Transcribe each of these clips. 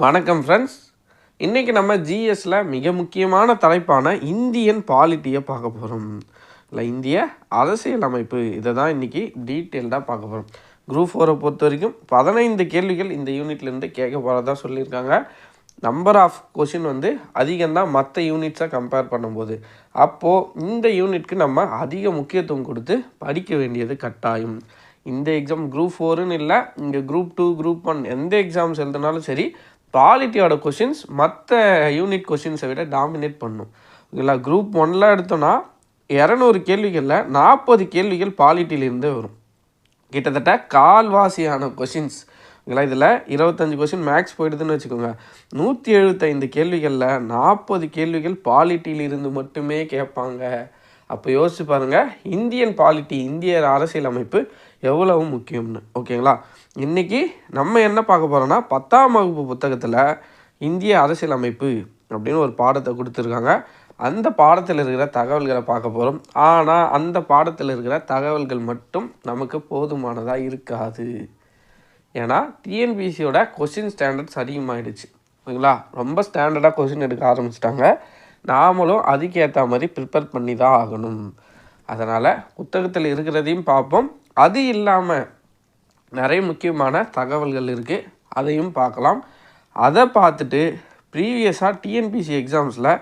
வணக்கம் ஃப்ரெண்ட்ஸ். இன்றைக்கி நம்ம ஜிஎஸ்ல மிக முக்கியமான தலைப்பான இந்தியன் பாலிட்டியை பார்க்க போகிறோம். இல்லை, இந்திய அரசியல் அமைப்பு, இதை தான் இன்றைக்கி டீட்டெயில்டாக பார்க்க போகிறோம். குரூப் 4 பொறுத்த வரைக்கும் 15 கேள்விகள் இந்த யூனிட்லேருந்து கேட்க போகிறதா சொல்லியிருக்காங்க. நம்பர் ஆஃப் கொஷின் அதிகம்தான் மற்ற யூனிட்ஸை கம்பேர் பண்ணும்போது. அப்போது இந்த யூனிட்க்கு நம்ம அதிக முக்கியத்துவம் கொடுத்து படிக்க வேண்டியது கட்டாயம். இந்த எக்ஸாம் குரூப் 4ன்னு இல்லை, இங்கே குரூப் 2 குரூப் 1 எந்த எக்ஸாம்ஸ் எழுதினாலும் சரி, பாலிட்டியோட கொஷின்ஸ் மற்ற யூனிட் கொஷின்ஸை விட டாமினேட் பண்ணும். இல்லை, குரூப் 1ல் எடுத்தோன்னா 200 கேள்விகளில் 40 கேள்விகள் பாலிட்டியிலிருந்தே வரும். கிட்டத்தட்ட கால்வாசியான கொஷின்ஸ். இதில் 25 கொஷின் மேக்ஸ் போயிடுதுன்னு வச்சுக்கோங்க. 175 கேள்விகளில் 40 கேள்விகள் பாலிட்டியிலிருந்து மட்டுமே கேட்பாங்க. அப்போ யோசிச்சு பாருங்கள், இந்தியன் பாலிட்டி, இந்திய அரசியல் அமைப்பு எவ்வளவு முக்கியம்னு. ஓகேங்களா? இன்றைக்கி நம்ம என்ன பார்க்க போகிறோன்னா, 10ஆம் வகுப்பு புத்தகத்தில் இந்திய அரசியல் அமைப்பு அப்படின்னு ஒரு பாடத்தை கொடுத்துருக்காங்க. அந்த பாடத்தில் இருக்கிற தகவல்களை பார்க்க போகிறோம். ஆனால் அந்த பாடத்தில் இருக்கிற தகவல்கள் மட்டும் நமக்கு போதுமானதாக இருக்காது. ஏன்னா டிஎன்பிசியோட கொஷின் ஸ்டாண்டர்ட்ஸ் அதிகமாகிடுச்சு. ஓகேங்களா? ரொம்ப ஸ்டாண்டர்டாக கொஷின் எடுக்க ஆரம்பிச்சிட்டாங்க. நாமளும் அதுக்கேற்ற மாதிரி ப்ரிப்பேர் பண்ணி தான் ஆகணும். அதனால் புத்தகத்தில் இருக்கிறதையும் பார்ப்போம். அது இல்லாமல் நிறைய முக்கியமான தகவல்கள் இருக்குது, அதையும் பார்க்கலாம். அதை பார்த்துட்டு ப்ரீவியஸாக டிஎன்பிசி எக்ஸாம்ஸில்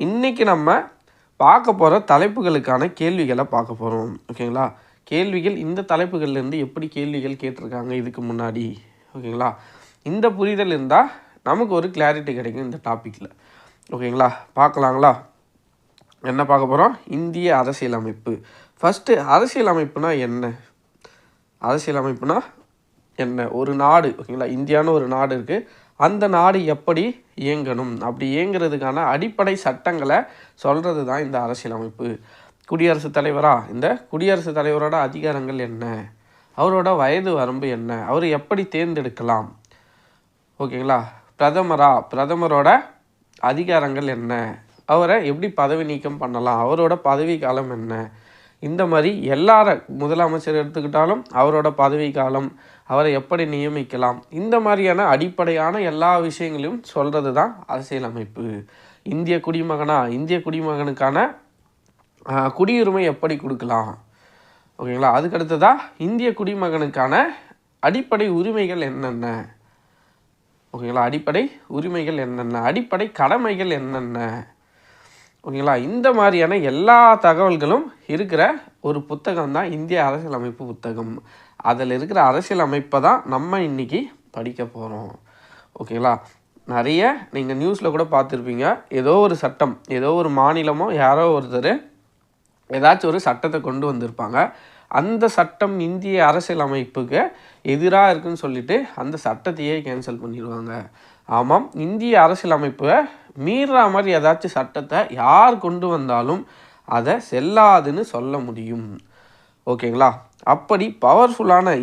இன்றைக்கி நம்ம பார்க்க போகிற தலைப்புகளுக்கான கேள்விகளை பார்க்க போகிறோம். ஓகேங்களா? கேள்விகள் இந்த தலைப்புகள்லேருந்து எப்படி கேள்விகள் கேட்டிருக்காங்க இதுக்கு முன்னாடி. ஓகேங்களா? இந்த புரிதல் இருந்தால் நமக்கு ஒரு கிளாரிட்டி கிடைக்கும் இந்த டாப்பிக்கில். ஓகேங்களா? பார்க்கலாங்களா? என்ன பார்க்க போகிறோம்? இந்திய அரசியல் அமைப்பு. ஃபஸ்ட்டு அரசியல் அமைப்புனா என்ன? அரசியல் அமைப்புனா என்ன? ஒரு நாடு. ஓகேங்களா? இந்தியான்னு ஒரு நாடு இருக்குது. அந்த நாடு எப்படி இயங்கணும், அப்படி இயங்குறதுக்கான அடிப்படை சட்டங்களை சொல்கிறது தான் இந்த அரசியல் அமைப்பு. குடியரசுத் தலைவரா? இந்த குடியரசுத் தலைவரோட அதிகாரங்கள் என்ன? அவரோட வயது வரம்பு என்ன? அவர் எப்படி தேர்ந்தெடுக்கலாம்? ஓகேங்களா? பிரதமரோட அதிகாரங்கள் என்ன? அவரை எப்படி பதவி நீக்கம் பண்ணலாம்? அவரோட பதவி காலம் என்ன? இந்த மாதிரி முதலமைச்சர் எடுத்துக்கிட்டாலும் அவரோட பதவி காலம், அவரை எப்படி நியமிக்கலாம், இந்த மாதிரியான அடிப்படையான எல்லா விஷயங்களையும் சொல்கிறது தான் அரசியல் அமைப்பு. இந்திய குடிமகனுக்கான குடியுரிமை எப்படி கொடுக்கலாம்? ஓகேங்களா? அதுக்கடுத்ததாக இந்திய குடிமகனுக்கான அடிப்படை உரிமைகள் என்னென்ன? ஓகேங்களா? அடிப்படை உரிமைகள் என்னென்ன? அடிப்படை கடமைகள் என்னென்ன? ஓகேங்களா? இந்த மாதிரியான எல்லா தகவல்களும் இருக்கிற ஒரு புத்தகம் தான் இந்திய அரசியல் அமைப்பு புத்தகம். அதில் இருக்கிற அரசியல் அமைப்பை தான் நம்ம இன்றைக்கி படிக்க போகிறோம். ஓகேங்களா? நிறைய நீங்கள் நியூஸில் கூட பார்த்துருப்பீங்க, ஏதோ ஒரு சட்டம், ஏதோ ஒரு மாநிலமோ யாரோ ஒருத்தர் ஏதாச்சும் ஒரு சட்டத்தை கொண்டு வந்திருப்பாங்க. அந்த சட்டம் இந்திய அரசியல் அமைப்புக்கு எதிராக இருக்குன்னு சொல்லிட்டு அந்த சட்டத்தையே கேன்சல் பண்ணிடுவாங்க. ஆமாம், இந்திய அரசியல் அமைப்பை மீறுற மாதிரி ஏதாச்சும் சட்டத்தை யார் கொண்டு வந்தாலும் அதை செல்லாதுன்னு சொல்ல முடியும். ஓகேங்களா? அப்படி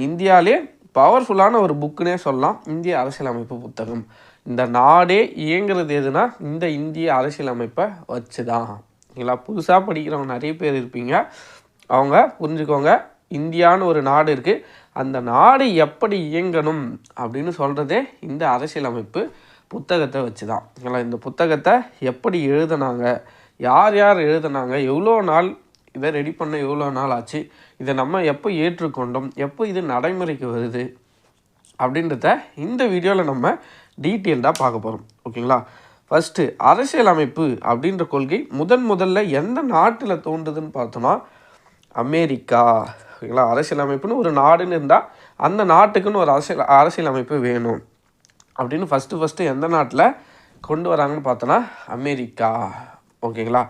இந்தியாவிலே பவர்ஃபுல்லான ஒரு புக்குன்னே சொல்லலாம் இந்திய அரசியலமைப்பு புத்தகம். இந்த நாடே இயங்குறது எதுனா இந்த இந்திய அரசியலமைப்பை வச்சு தான். ஓகேங்களா? புதுசாக படிக்கிறவங்க நிறைய பேர் இருப்பீங்க, அவங்க புரிஞ்சுக்கோங்க. இந்தியான்னு ஒரு நாடு இருக்குது, அந்த நாடு எப்படி இயங்கணும் அப்படின்னு சொல்கிறதே இந்த அரசியலமைப்பு புத்தகத்தை வச்சு தான். ஓகேங்களா? இந்த புத்தகத்தை எப்படி எழுதுனாங்க, யார் எழுதுனாங்க, எவ்வளோ நாள் இதை ரெடி பண்ண எவ்வளோ நாள் ஆச்சு, இதை நம்ம எப்போ ஏற்றுக்கொண்டோம், எப்போ இது நடைமுறைக்கு வருது அப்படின்றத இந்த வீடியோவில் நம்ம டீட்டெயில்டாக பார்க்க போகிறோம். ஓகேங்களா? ஃபஸ்ட்டு அரசியல் அமைப்பு அப்படின்ற கொள்கை முதல்ல எந்த நாட்டில் தோன்றுதுன்னு பார்த்தோன்னா அமெரிக்கா. ஓகேங்களா? அரசியல் அமைப்புன்னு ஒரு நாடுன்னு இருந்தால் அந்த நாட்டுக்குன்னு ஒரு அரசியல் அமைப்பு வேணும் அப்படின்னு ஃபஸ்ட்டு எந்த நாட்டில் கொண்டு வராங்கன்னு பார்த்தோன்னா அமெரிக்கா. ஓகேங்களா?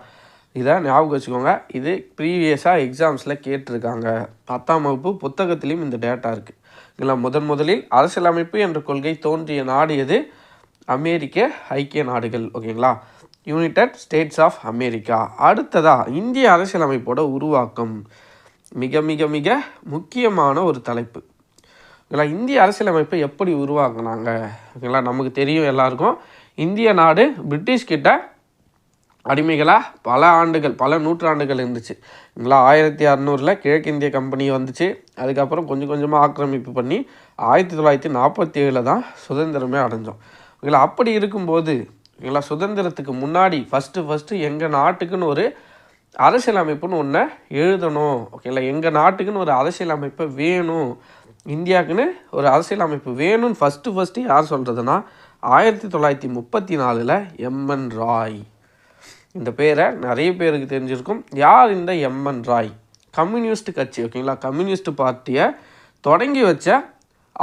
இதை ஞாபகம் வச்சுக்கோங்க. இது ப்ரீவியஸாக எக்ஸாம்ஸில் கேட்டிருக்காங்க. 10ஆம் வகுப்பு புத்தகத்திலையும் இந்த டேட்டா இருக்குது. இல்லை, முதலில் அரசியலமைப்பு என்ற கொள்கை தோன்றிய நாடு எது? அமெரிக்க ஐக்கிய நாடுகள். ஓகேங்களா? United States of America. அடுத்ததாக இந்திய அரசியலமைப்போட உருவாக்கம் மிக மிக மிக முக்கியமான ஒரு தலைப்பு. ஓகேங்களா? இந்திய அரசியலமைப்பை எப்படி உருவாக்குனாங்க? ஓகேங்களா? நமக்கு தெரியும் எல்லாருக்கும், இந்திய நாடு பிரிட்டிஷ்கிட்ட அடிமைகளாக பல நூற்றாண்டுகள் இருந்துச்சு. ஓகேங்களா? 1600 கிழக்கிந்திய கம்பெனி வந்துச்சு. அதுக்கப்புறம் கொஞ்சம் கொஞ்சமாக ஆக்கிரமிப்பு பண்ணி 1947 தான் சுதந்திரமே அடைஞ்சோம். ஓகேங்களா. அப்படி இருக்கும்போது ஓகேங்களா, சுதந்திரத்துக்கு முன்னாடி ஃபஸ்ட்டு எங்கள் நாட்டுக்குன்னு ஒரு அரசியலமைப்புன்னு ஒன்று எழுதணும். ஓகேங்களா, எங்கள் நாட்டுக்குன்னு ஒரு அரசியலமைப்பை வேணும், இந்தியாவுக்குன்னு ஒரு அரசியலமைப்பு வேணும்னு ஃபஸ்ட்டு யார் சொல்கிறதுனா 1934 எம்என் ராய். இந்த பேரை நிறைய பேருக்கு தெரிஞ்சிருக்கும். யார் இந்த எம்என் ராய்? கம்யூனிஸ்ட் கட்சி ஓகேங்களா, கம்யூனிஸ்ட் பார்ட்டியை தொடங்கி வச்ச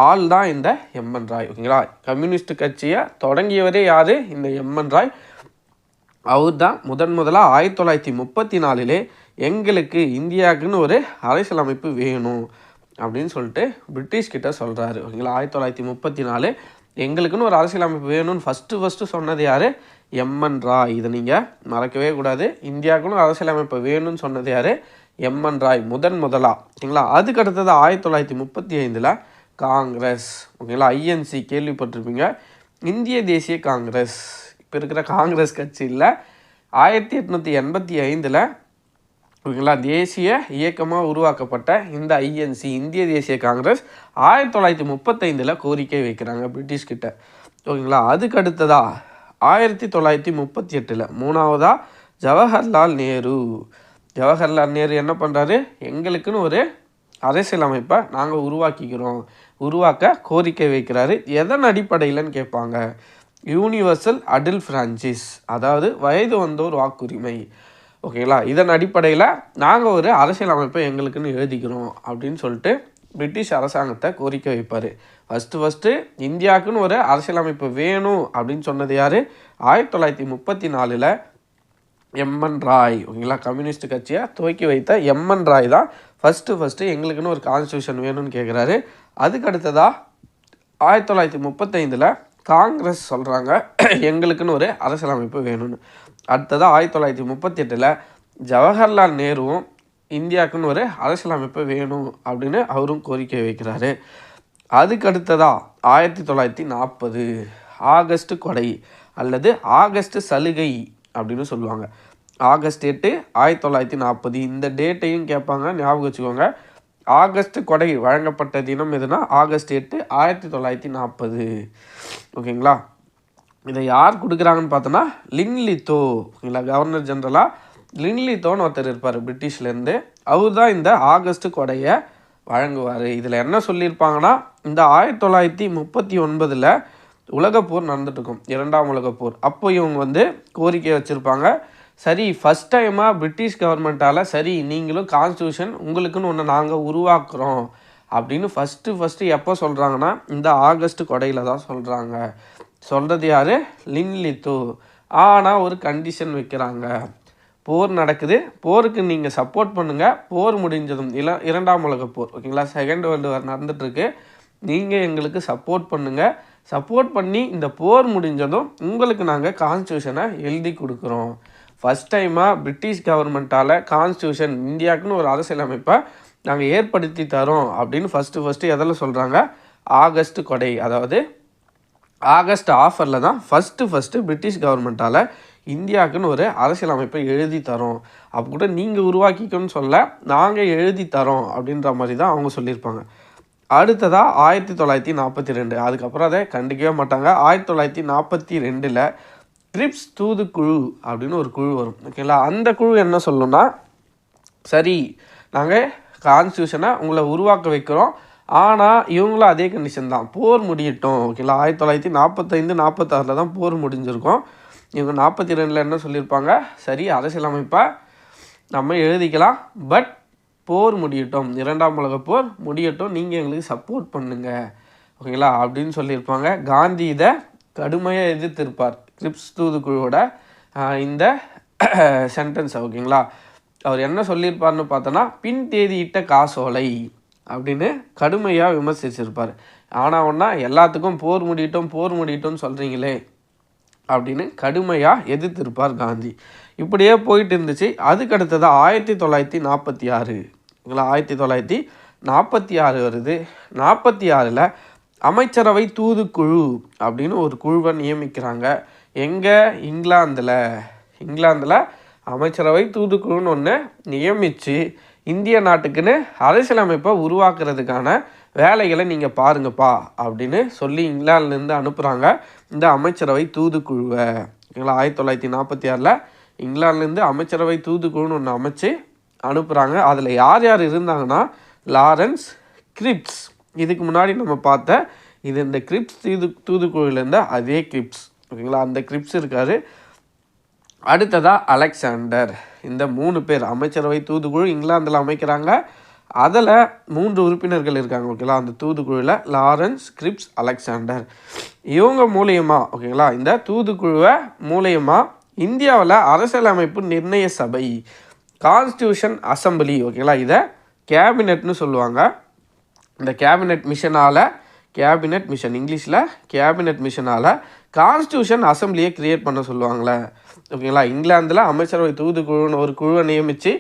ஆள் தான் இந்த எம்என் ராய். ஓகேங்களா, கம்யூனிஸ்ட் கட்சியை தொடங்கியவரே யார்? இந்த எம்என் ராய். அவர் தான் முதலாக 1934 எங்களுக்கு இந்தியாவுக்குன்னு ஒரு அரசியலமைப்பு வேணும் அப்படின்னு சொல்லிட்டு பிரிட்டிஷ்கிட்ட சொல்கிறாரு. ஓகேங்களா, 1934 எங்களுக்குன்னு ஒரு அரசியலமைப்பு வேணும்னு ஃபஸ்ட்டு சொன்னது யார்? எம்என் ராய். இதை நீங்கள் மறக்கவே கூடாது. இந்தியாவுக்குன்னு அரசியலமைப்பு வேணும்னு சொன்னது யார்? எம்என் ராய் முதலாக. ஓகேங்களா, அதுக்கு அடுத்தது 1935 காங்கிரஸ். ஓகேங்களா, ஐஎன்சி கேள்விப்பட்டிருப்பீங்க, இந்திய தேசிய காங்கிரஸ். இப்போ இருக்கிற காங்கிரஸ் கட்சி இல்லை. 1885 ஓகேங்களா, தேசிய இயக்கமாக உருவாக்கப்பட்ட இந்த ஐஎன்சி இந்திய தேசிய காங்கிரஸ் 1935 கோரிக்கை வைக்கிறாங்க பிரிட்டிஷ்கிட்ட. ஓகேங்களா, அதுக்கு அடுத்ததா 1938 மூணாவதாக ஜவஹர்லால் நேரு என்ன பண்ணுறாரு? எங்களுக்குன்னு ஒரு அரசியலமைப்பை நாங்கள் உருவாக்க கோரிக்கை வைக்கிறாரு. எதன் அடிப்படையில்னு கேட்பாங்க. யூனிவர்சல் அடல்ட் ஃப்ரான்ச்சைஸ், அதாவது வயது வந்தோர் வாக்குரிமை. ஓகேங்களா, இதன் அடிப்படையில் நாங்கள் ஒரு அரசியலமைப்பை எங்களுக்குன்னு எழுதிக்கிறோம் அப்படின்னு சொல்லிட்டு பிரிட்டிஷ் அரசாங்கத்தை கோரிக்கை வைப்பார். ஃபஸ்ட்டு இந்தியாவுக்குன்னு ஒரு அரசியலமைப்பு வேணும் அப்படின்னு சொன்னது யார்? 1934 எம்என் ராய். ஓகேங்களா, கம்யூனிஸ்ட் கட்சியை துவக்கி வைத்த எம்என் ராய் தான் ஃபஸ்ட்டு எங்களுக்குன்னு ஒரு கான்ஸ்டியூஷன் வேணும்னு கேட்குறாரு. அதுக்கு அடுத்ததாக 1935 காங்கிரஸ் சொல்கிறாங்க எங்களுக்குன்னு ஒரு அரசியலமைப்பு வேணும்னு. அடுத்ததாக 1938 ஜவஹர்லால் நேருவும் இந்தியாவுக்குன்னு ஒரு அரசியலமைப்பு வேணும் அப்படின்னு அவரும் கோரிக்கை வைக்கிறாரு. அதுக்கு அடுத்ததாக 1940 ஆகஸ்ட் கொடை அல்லது ஆகஸ்ட் சலுகை அப்படின்னு சொல்லுவாங்க. ஆகஸ்ட் 8 1940 இந்த டேட்டையும் கேட்பாங்க, ஞாபகம் வச்சுக்கோங்க. ஆகஸ்ட் கொடை வழங்கப்பட்ட தினம் எதுனா ஆகஸ்ட் 8 1940. ஓகேங்களா, இதை யார் கொடுக்குறாங்கன்னு பார்த்தோன்னா லின்லித்தோ. ஓகேங்களா, கவர்னர் ஜெனரலாக லின்லித்தோன்னு ஒருத்தர் இருப்பார் பிரிட்டிஷ்லேருந்து. அவர் தான் இந்த ஆகஸ்ட் கொடையை வழங்குவார். இதில் என்ன சொல்லியிருப்பாங்கன்னா, இந்த 1939 உலகப்போர் நடந்துட்டுருக்கும், 2ஆம் உலகப்போர். அப்போ இவங்க கோரிக்கை வச்சுருப்பாங்க. சரி, ஃபஸ்ட் டைமாக பிரிட்டிஷ் கவர்மெண்ட்டால் சரி நீங்களும் கான்ஸ்டியூஷன் உங்களுக்குன்னு ஒன்று நாங்கள் உருவாக்குறோம் அப்படின்னு ஃபஸ்ட்டு எப்போ சொல்கிறாங்கன்னா இந்த ஆகஸ்ட் கொடையில் தான் சொல்கிறாங்க. சொல்கிறது யார்? லின்லித்தோ. ஆனால் ஒரு கண்டிஷன் வைக்கிறாங்க. போர் நடக்குது, போருக்கு நீங்கள் சப்போர்ட் பண்ணுங்கள், போர் முடிஞ்சதும் 2ஆம் உலகப்போர் ஓகேங்களா, செகண்ட் வேர்ல்டு வார் நடந்துகிட்ருக்கு, நீங்கள் எங்களுக்கு சப்போர்ட் பண்ணுங்கள், சப்போர்ட் பண்ணி இந்த போர் முடிஞ்சதும் உங்களுக்கு நாங்கள் கான்ஸ்டியூஷனை எழுதி கொடுக்குறோம். ஃபஸ்ட் டைமாக பிரிட்டிஷ் கவர்மெண்ட்டால் கான்ஸ்டியூஷன் இந்தியாவுக்குன்னு ஒரு அரசியலமைப்பை நாங்கள் ஏற்படுத்தி தரோம் அப்படின்னு ஃபஸ்ட்டு எதில் சொல்கிறாங்க? ஆகஸ்ட் கொடை, அதாவது ஆகஸ்ட் ஆஃபரில் தான் ஃபஸ்ட்டு பிரிட்டிஷ் கவர்மெண்ட்டால் இந்தியாவுக்குன்னு ஒரு அரசியலமைப்பை எழுதி தரோம். அப்போ கூட நீங்கள் உருவாக்கிக்கணும்னு சொல்ல, நாங்கள் எழுதி தரோம் அப்படின்ற மாதிரி தான் அவங்க சொல்லியிருப்பாங்க. அடுத்ததாக 1942, அதுக்கப்புறம் அதை கண்டிக்கவே மாட்டாங்க. 1942 ட்ரிப்ஸ் தூதுக்குழு அப்படின்னு ஒரு குழு வரும். ஓகேங்களா, அந்த குழு என்ன சொல்லணும்னா, சரி நாங்கள் கான்ஸ்டியூஷனை உங்களை உருவாக்க வைக்கிறோம், ஆனால் இவங்களும் அதே கண்டிஷன் தான், போர் முடியட்டும். ஓகேங்களா, 1945-46 தான் போர் முடிஞ்சிருக்கும். இவங்க 42 என்ன சொல்லியிருப்பாங்க, சரி அரசியலமைப்பை நம்ம எழுதிக்கலாம், பட் போர் முடியட்டும், 2ஆம் உலகப்போர் முடியட்டும், நீங்கள் எங்களுக்கு சப்போர்ட் பண்ணுங்கள் ஓகேங்களா அப்படின்னு சொல்லியிருப்பாங்க. காந்தி இதை கடுமையாக எதிர்த்திருப்பார், ட்ரிப்ஸ் தூதுக்குழுவோட இந்த சென்டென்ஸ். ஓகேங்களா, அவர் என்ன சொல்லியிருப்பார்னு பார்த்தோன்னா, பின் தேதியிட்ட காசோலை அப்படின்னு கடுமையாக விமர்சிச்சிருப்பார். ஆனால் ஒன்றா எல்லாத்துக்கும் போர் முடியட்டும்னு சொல்கிறீங்களே அப்படின்னு கடுமையாக எதிர்த்திருப்பார் காந்தி. இப்படியே போயிட்டு இருந்துச்சு. அதுக்கு அடுத்தது 1946 ஓகேங்களா, 1946 வருது. 46 அமைச்சரவை தூதுக்குழு அப்படின்னு ஒரு குழுவை நியமிக்கிறாங்க. எங்கே? இங்கிலாந்தில் அமைச்சரவை தூதுக்குழுன்னு ஒன்று நியமித்து இந்திய நாட்டுக்குன்னு அரசியலமைப்பை உருவாக்குறதுக்கான வேலைகளை நீங்கள் பாருங்கப்பா அப்படின்னு சொல்லி இங்கிலாந்துலேருந்து அனுப்புகிறாங்க இந்த அமைச்சரவை தூதுக்குழுவை. ஓகேங்களா, 1946 இங்கிலாந்துலேருந்து அமைச்சரவை தூதுக்குழுன்னு ஒன்று அமைச்சு அனுப்புகிறாங்க. அதில் யார் யார் இருந்தாங்கன்னா லாரன்ஸ் கிரிப்ஸ், இதுக்கு முன்னாடி நம்ம பார்த்த இது இந்த கிரிப்ஸ் தூதுக்குழுலேருந்து அதே கிரிப்ஸ். ஓகேங்களா, அந்த கிரிப்ஸ் இருக்கார். அடுத்ததாக அலெக்சாண்டர். இந்த 3 பேர் அமைச்சரவை தூதுக்குழு இங்கிலாந்தில் அமைக்கிறாங்க. அதில் 3 உறுப்பினர்கள் இருக்காங்க. ஓகேங்களா, அந்த தூதுக்குழுவில் லாரன்ஸ், கிரிப்ஸ், அலெக்சாண்டர். இவங்க மூலியமாக ஓகேங்களா, இந்த தூதுக்குழுவை மூலியமாக இந்தியாவில் அரசியலமைப்பு நிர்ணய சபை, கான்ஸ்டியூஷன் அசம்பிளி, ஓகேங்களா, இதை கேபினெட்னு சொல்லுவாங்க. இந்த கேபினெட் மிஷன் இங்கிலீஷில் கேபினெட் மிஷனால் கான்ஸ்டியூஷன் அசம்பிளியை க்ரியேட் பண்ண சொல்லுவாங்களே. ஓகேங்களா, இங்கிலாந்தில் அமைச்சரவை தூதுக்குழுன்னு ஒரு குழுவை நியமித்து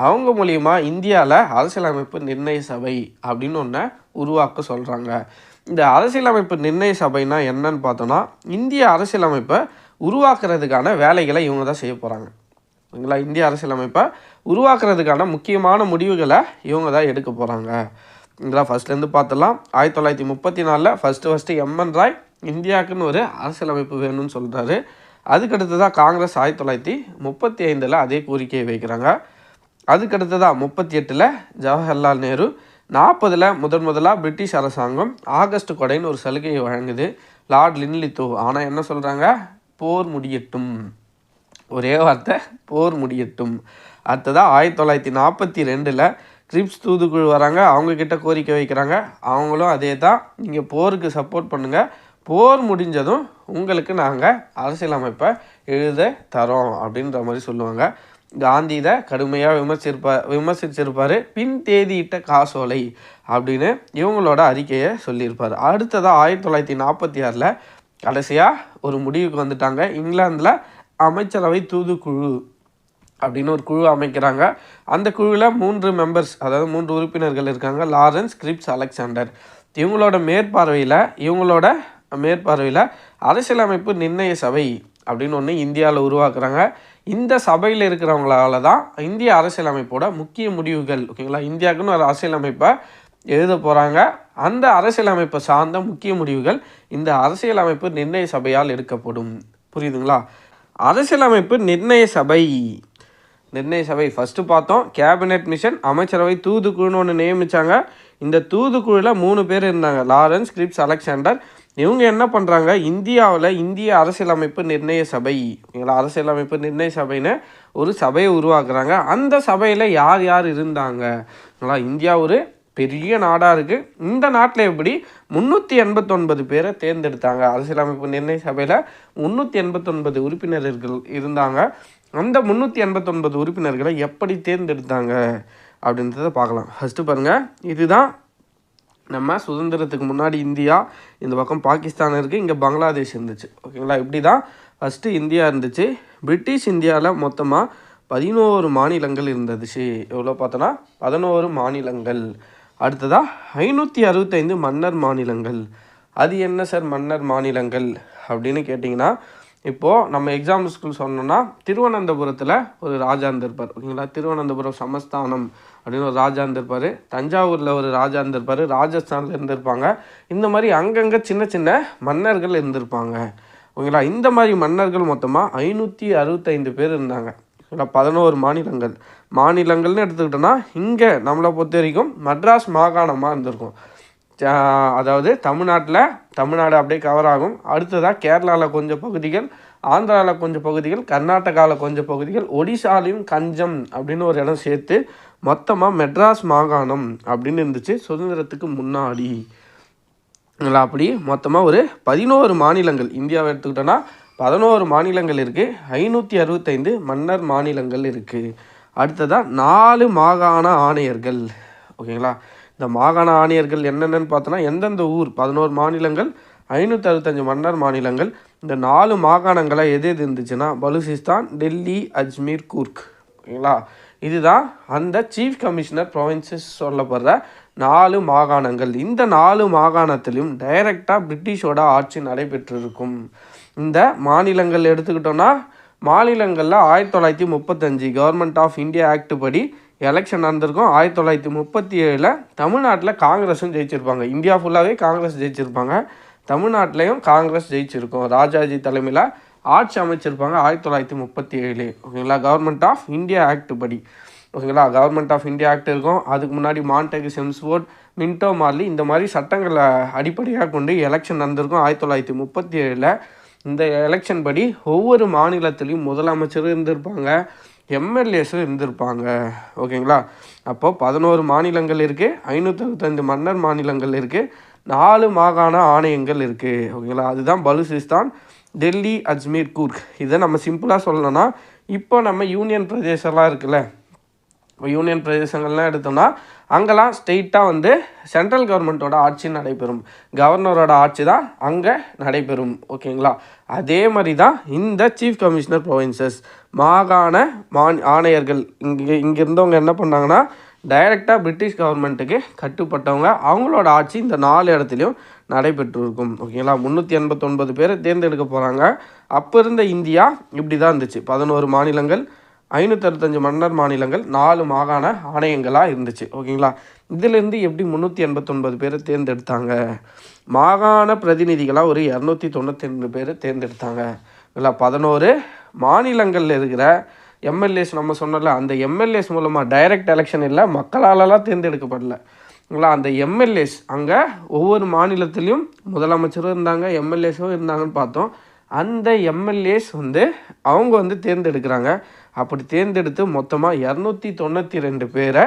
அவங்க மூலியமாக இந்தியாவில் அரசியலமைப்பு நிர்ணய சபை அப்படின்னு ஒன்று உருவாக்க சொல்கிறாங்க. இந்த அரசியலமைப்பு நிர்ணய சபைனா என்னன்னு பார்த்தோன்னா, இந்திய அரசியலமைப்பை உருவாக்குறதுக்கான வேலைகளை இவங்க தான் செய்ய போகிறாங்க. ஓகேங்களா, இந்திய அரசியலமைப்பை உருவாக்குறதுக்கான முக்கியமான முடிவுகளை இவங்க தான் எடுக்க போகிறாங்க. இதெல்லாம் ஃபஸ்ட்லேருந்து பார்த்துலாம். 1934 ஃபஸ்ட்டு எம்என் ராய் இந்தியாவுக்குன்னு ஒரு அரசியலமைப்பு வேணும்னு சொல்கிறாரு. அதுக்கடுத்ததாக காங்கிரஸ் 1935 அதே கோரிக்கையை வைக்கிறாங்க. அதுக்கடுத்ததாக 38 ஜவஹர்லால் நேரு, 40 முதலாக பிரிட்டிஷ் அரசாங்கம் ஆகஸ்ட் கொடைன்னு ஒரு சலுகையை வழங்குது லார்ட் லின்லித்தோ. ஆனால் என்ன சொல்கிறாங்க, போர் முடியட்டும், ஒரே வார்த்தை போர் முடியட்டும். அடுத்ததாக 1942 கிரிப்ஸ் தூதுக்குழு வராங்க, அவங்கக்கிட்ட கோரிக்கை வைக்கிறாங்க. அவங்களும் அதே தான், நீங்கள் போருக்கு சப்போர்ட் பண்ணுங்கள், போர் முடிஞ்சதும் உங்களுக்கு நாங்கள் அரசியலமைப்பை எழுத தரோம் அப்படின்ற மாதிரி சொல்லுவாங்க. காந்தி இதை கடுமையாக விமர்சிச்சிருப்பார். பின் தேதியிட்ட காசோலை அப்படின்னு இவங்களோட அறிக்கையை சொல்லியிருப்பார். அடுத்ததாக 1946 கடைசியாக ஒரு முடிவுக்கு வந்துட்டாங்க. இங்கிலாந்தில் அமைச்சரவை தூதுக்குழு அப்படின்னு ஒரு குழு அமைக்கிறாங்க. அந்த குழுவில் 3 மெம்பர்ஸ், அதாவது 3 உறுப்பினர்கள் இருக்காங்க, லாரன்ஸ், கிரிப்ஸ், அலெக்சாண்டர். இவங்களோட மேற்பார்வையில் அரசியலமைப்பு நிர்ணய சபை அப்படின்னு ஒன்று இந்தியாவில் உருவாக்குறாங்க. இந்த சபையில் இருக்கிறவங்களால தான் இந்திய அரசியலமைப்போட முக்கிய முடிவுகள், ஓகேங்களா, இந்தியாவுக்குன்னு ஒரு அரசியலமைப்பை எழுத போகிறாங்க. அந்த அரசியலமைப்பை சார்ந்த முக்கிய முடிவுகள் இந்த அரசியலமைப்பு நிர்ணய சபையால் எடுக்கப்படும். புரியுதுங்களா? அரசியலமைப்பு நிர்ணய சபை ஃபஸ்ட்டு பார்த்தோம். கேபினெட் மிஷன், அமைச்சரவை தூதுக்குழுன்னு ஒன்று நியமித்தாங்க. இந்த தூதுக்குழுவில் 3 பேர் இருந்தாங்க, லாரன்ஸ், கிரிப்ஸ், அலெக்சாண்டர். இவங்க என்ன பண்ணுறாங்க, இந்தியாவில் இந்திய அரசியலமைப்பு நிர்ணய சபை, அரசியலமைப்பு நிர்ணய சபைன்னு ஒரு சபையை உருவாக்குறாங்க. அந்த சபையில் யார் யார் இருந்தாங்க, இந்தியா ஒரு பெரிய நாடாக இருக்குது. இந்த நாட்டில் எப்படி 389 பேரை தேர்ந்தெடுத்தாங்க. அரசியலமைப்பு நிர்ணய சபையில் 389 உறுப்பினர்கள் இருந்தாங்க. அந்த 389 உறுப்பினர்களை எப்படி தேர்ந்தெடுத்தாங்க அப்படின்றத பார்க்கலாம். ஃபஸ்ட்டு பாருங்கள், இதுதான் நம்ம சுதந்திரத்துக்கு முன்னாடி இந்தியா, இந்த பக்கம் பாகிஸ்தான் இருக்குது, இங்கே பங்களாதேஷ் இருந்துச்சு. ஓகேங்களா, இப்படி தான் ஃபஸ்ட்டு இந்தியா இருந்துச்சு. பிரிட்டிஷ் இந்தியாவில் மொத்தமாக 11 மாநிலங்கள் இருந்துச்சு. எவ்வளோ பார்த்தோன்னா 11 மாநிலங்கள். அடுத்ததாக 565 மன்னர் மாநிலங்கள். அது என்ன சார் மன்னர் மாநிலங்கள் அப்படின்னு கேட்டிங்கன்னா, இப்போது நம்ம எக்ஸாம்பிள்ஸ்க்கு சொன்னோன்னா திருவனந்தபுரத்தில் ஒரு ராஜா இருந்திருப்பார். ஓகேங்களா, திருவனந்தபுரம் சமஸ்தானம் அப்படின்னு ஒரு ராஜா இருந்திருப்பார். தஞ்சாவூரில் ஒரு ராஜா இருந்திருப்பார். ராஜஸ்தானில் இருந்திருப்பாங்க. இந்த மாதிரி அங்கங்கே சின்ன சின்ன மன்னர்கள் இருந்திருப்பாங்க. ஓகேங்களா, இந்த மாதிரி மன்னர்கள் மொத்தமாக 565 பேர் இருந்தாங்க. 11 மாநிலங்கள்னு எடுத்துக்கிட்டோன்னா, இங்கே நம்மளை பொறுத்த வரைக்கும் மெட்ராஸ் மாகாணமாக இருந்திருக்கும். அதாவது தமிழ்நாடு அப்படியே கவர் ஆகும். அடுத்ததாக கேரளாவில் கொஞ்சம் பகுதிகள், ஆந்திராவில் கொஞ்சம் பகுதிகள், கர்நாடகாவில் கொஞ்சம் பகுதிகள், ஒடிசாலையும் கஞ்சம் அப்படின்னு ஒரு இடம் சேர்த்து மொத்தமாக மெட்ராஸ் மாகாணம் அப்படின்னு இருந்துச்சு சுதந்திரத்துக்கு முன்னாடி. அப்படி மொத்தமாக ஒரு 11 மாநிலங்கள் இந்தியாவை எடுத்துக்கிட்டோன்னா 11 மாநிலங்கள் இருக்குது. 565 மன்னர் மாநிலங்கள் இருக்குது. அடுத்ததாக 4 மாகாண ஆணையர்கள். ஓகேங்களா, இந்த மாகாண ஆணையர்கள் என்னென்னு பார்த்தோன்னா, எந்தெந்த ஊர், 11 மாநிலங்கள், 565 மன்னர் மாநிலங்கள். இந்த 4 மாகாணங்களை எது இருந்துச்சுன்னா பலுசிஸ்தான், டெல்லி, அஜ்மீர், கூர்க். ஓகேங்களா, இதுதான் அந்த சீஃப் கமிஷனர் ப்ரொவின்சஸ் சொல்லப்படுற 4 மாகாணங்கள். இந்த 4 மாகாணத்திலையும் டைரெக்டாக பிரிட்டிஷோட ஆட்சி நடைபெற்றிருக்கும். இந்த மாநிலங்கள் எடுத்துக்கிட்டோன்னா, மாநிலங்களில் 1935 கவர்மெண்ட் ஆஃப் இந்தியா ஆக்ட் படி எலெக்ஷன் நடந்திருக்கும். 1937 தமிழ்நாட்டில் காங்கிரஸும் ஜெயிச்சிருப்பாங்க. இந்தியா ஃபுல்லாகவே காங்கிரஸ் ஜெயிச்சிருப்பாங்க. தமிழ்நாட்டிலையும் காங்கிரஸ் ஜெயிச்சிருக்கும். ராஜாஜி தலைமையில் ஆட்சி அமைச்சிருப்பாங்க 1937. ஓகேங்களா, கவர்மெண்ட் ஆஃப் இந்தியா ஆக்ட் படி. ஓகேங்களா, கவர்மெண்ட் ஆஃப் இந்தியா ஆக்ட் இருக்கும். அதுக்கு முன்னாடி மான்டேகு செம்ஸ்ஃபோர்ட், மின்டோ மார்லி இந்த மாதிரி சட்டங்களை அடிப்படையாக கொண்டு எலெக்ஷன் நடந்திருக்கும் 1937. இந்த எலெக்ஷன் படி ஒவ்வொரு மாநிலத்திலையும் முதலமைச்சரும் இருந்திருப்பாங்க, எம்எல்ஏஸும் இருந்திருப்பாங்க. ஓகேங்களா, அப்போது 11 மாநிலங்கள் இருக்குது, 565 மன்னர் மாநிலங்கள் இருக்குது, 4 மாகாண ஆணையங்கள் இருக்குது. ஓகேங்களா, அதுதான் பலுசிஸ்தான், டெல்லி, அஜ்மீர், கூர்க். இதை நம்ம சிம்பிளாக சொல்லணும்னா, இப்போ நம்ம யூனியன் பிரதேசம்லாம் இருக்குல்ல, இப்போ யூனியன் பிரதேசங்கள்லாம் எடுத்தோம்னா அங்கெல்லாம் ஸ்ட்ரெயிட்டாக வந்து சென்ட்ரல் கவர்மெண்ட்டோட ஆட்சி நடைபெறும், கவர்னரோட ஆட்சி தான் அங்கே நடைபெறும். ஓகேங்களா, அதே மாதிரி தான் இந்த சீஃப் கமிஷனர் ப்ரொவின்சஸ், மாகாண ஆணையர்கள். இங்கே இருந்தவங்க என்ன பண்ணாங்கன்னா டைரெக்டாக பிரிட்டிஷ் கவர்மெண்ட்டுக்கு கட்டுப்பட்டவங்க. அவங்களோட ஆட்சி இந்த 4 இடத்துலையும் நடைபெற்று இருக்கும். ஓகேங்களா, 389 பேரை தேர்ந்தெடுக்க போகிறாங்க. அப்போ இருந்த இந்தியா இப்படி தான் இருந்துச்சு. 11 மாநிலங்கள், 565 மன்னர் மாநிலங்கள், 4 மாகாண ஆணையங்களாக இருந்துச்சு. ஓகேங்களா, இதிலேருந்து எப்படி 389 பேரை தேர்ந்தெடுத்தாங்க? மாகாண பிரதிநிதிகளாக ஒரு 292 பேரை தேர்ந்தெடுத்தாங்க. இல்லை, 11 மாநிலங்களில் இருக்கிற எம்எல்ஏஸ் நம்ம சொன்னல, அந்த எம்எல்ஏஸ் மூலமாக டைரக்ட் எலெக்ஷன் இல்லை, மக்களாலலாம் தேர்ந்தெடுக்கப்படல. ஓகேங்களா, அந்த எம்எல்ஏஸ் அங்கே ஒவ்வொரு மாநிலத்திலையும் முதலமைச்சரும் இருந்தாங்க, எம்எல்ஏஸும் இருந்தாங்கன்னு பார்த்தோம். அந்த எம்எல்ஏஸ் வந்து அவங்க வந்து தேர்ந்தெடுக்கிறாங்க. அப்படி தேர்ந்தெடுத்து மொத்தமாக 292 பேரை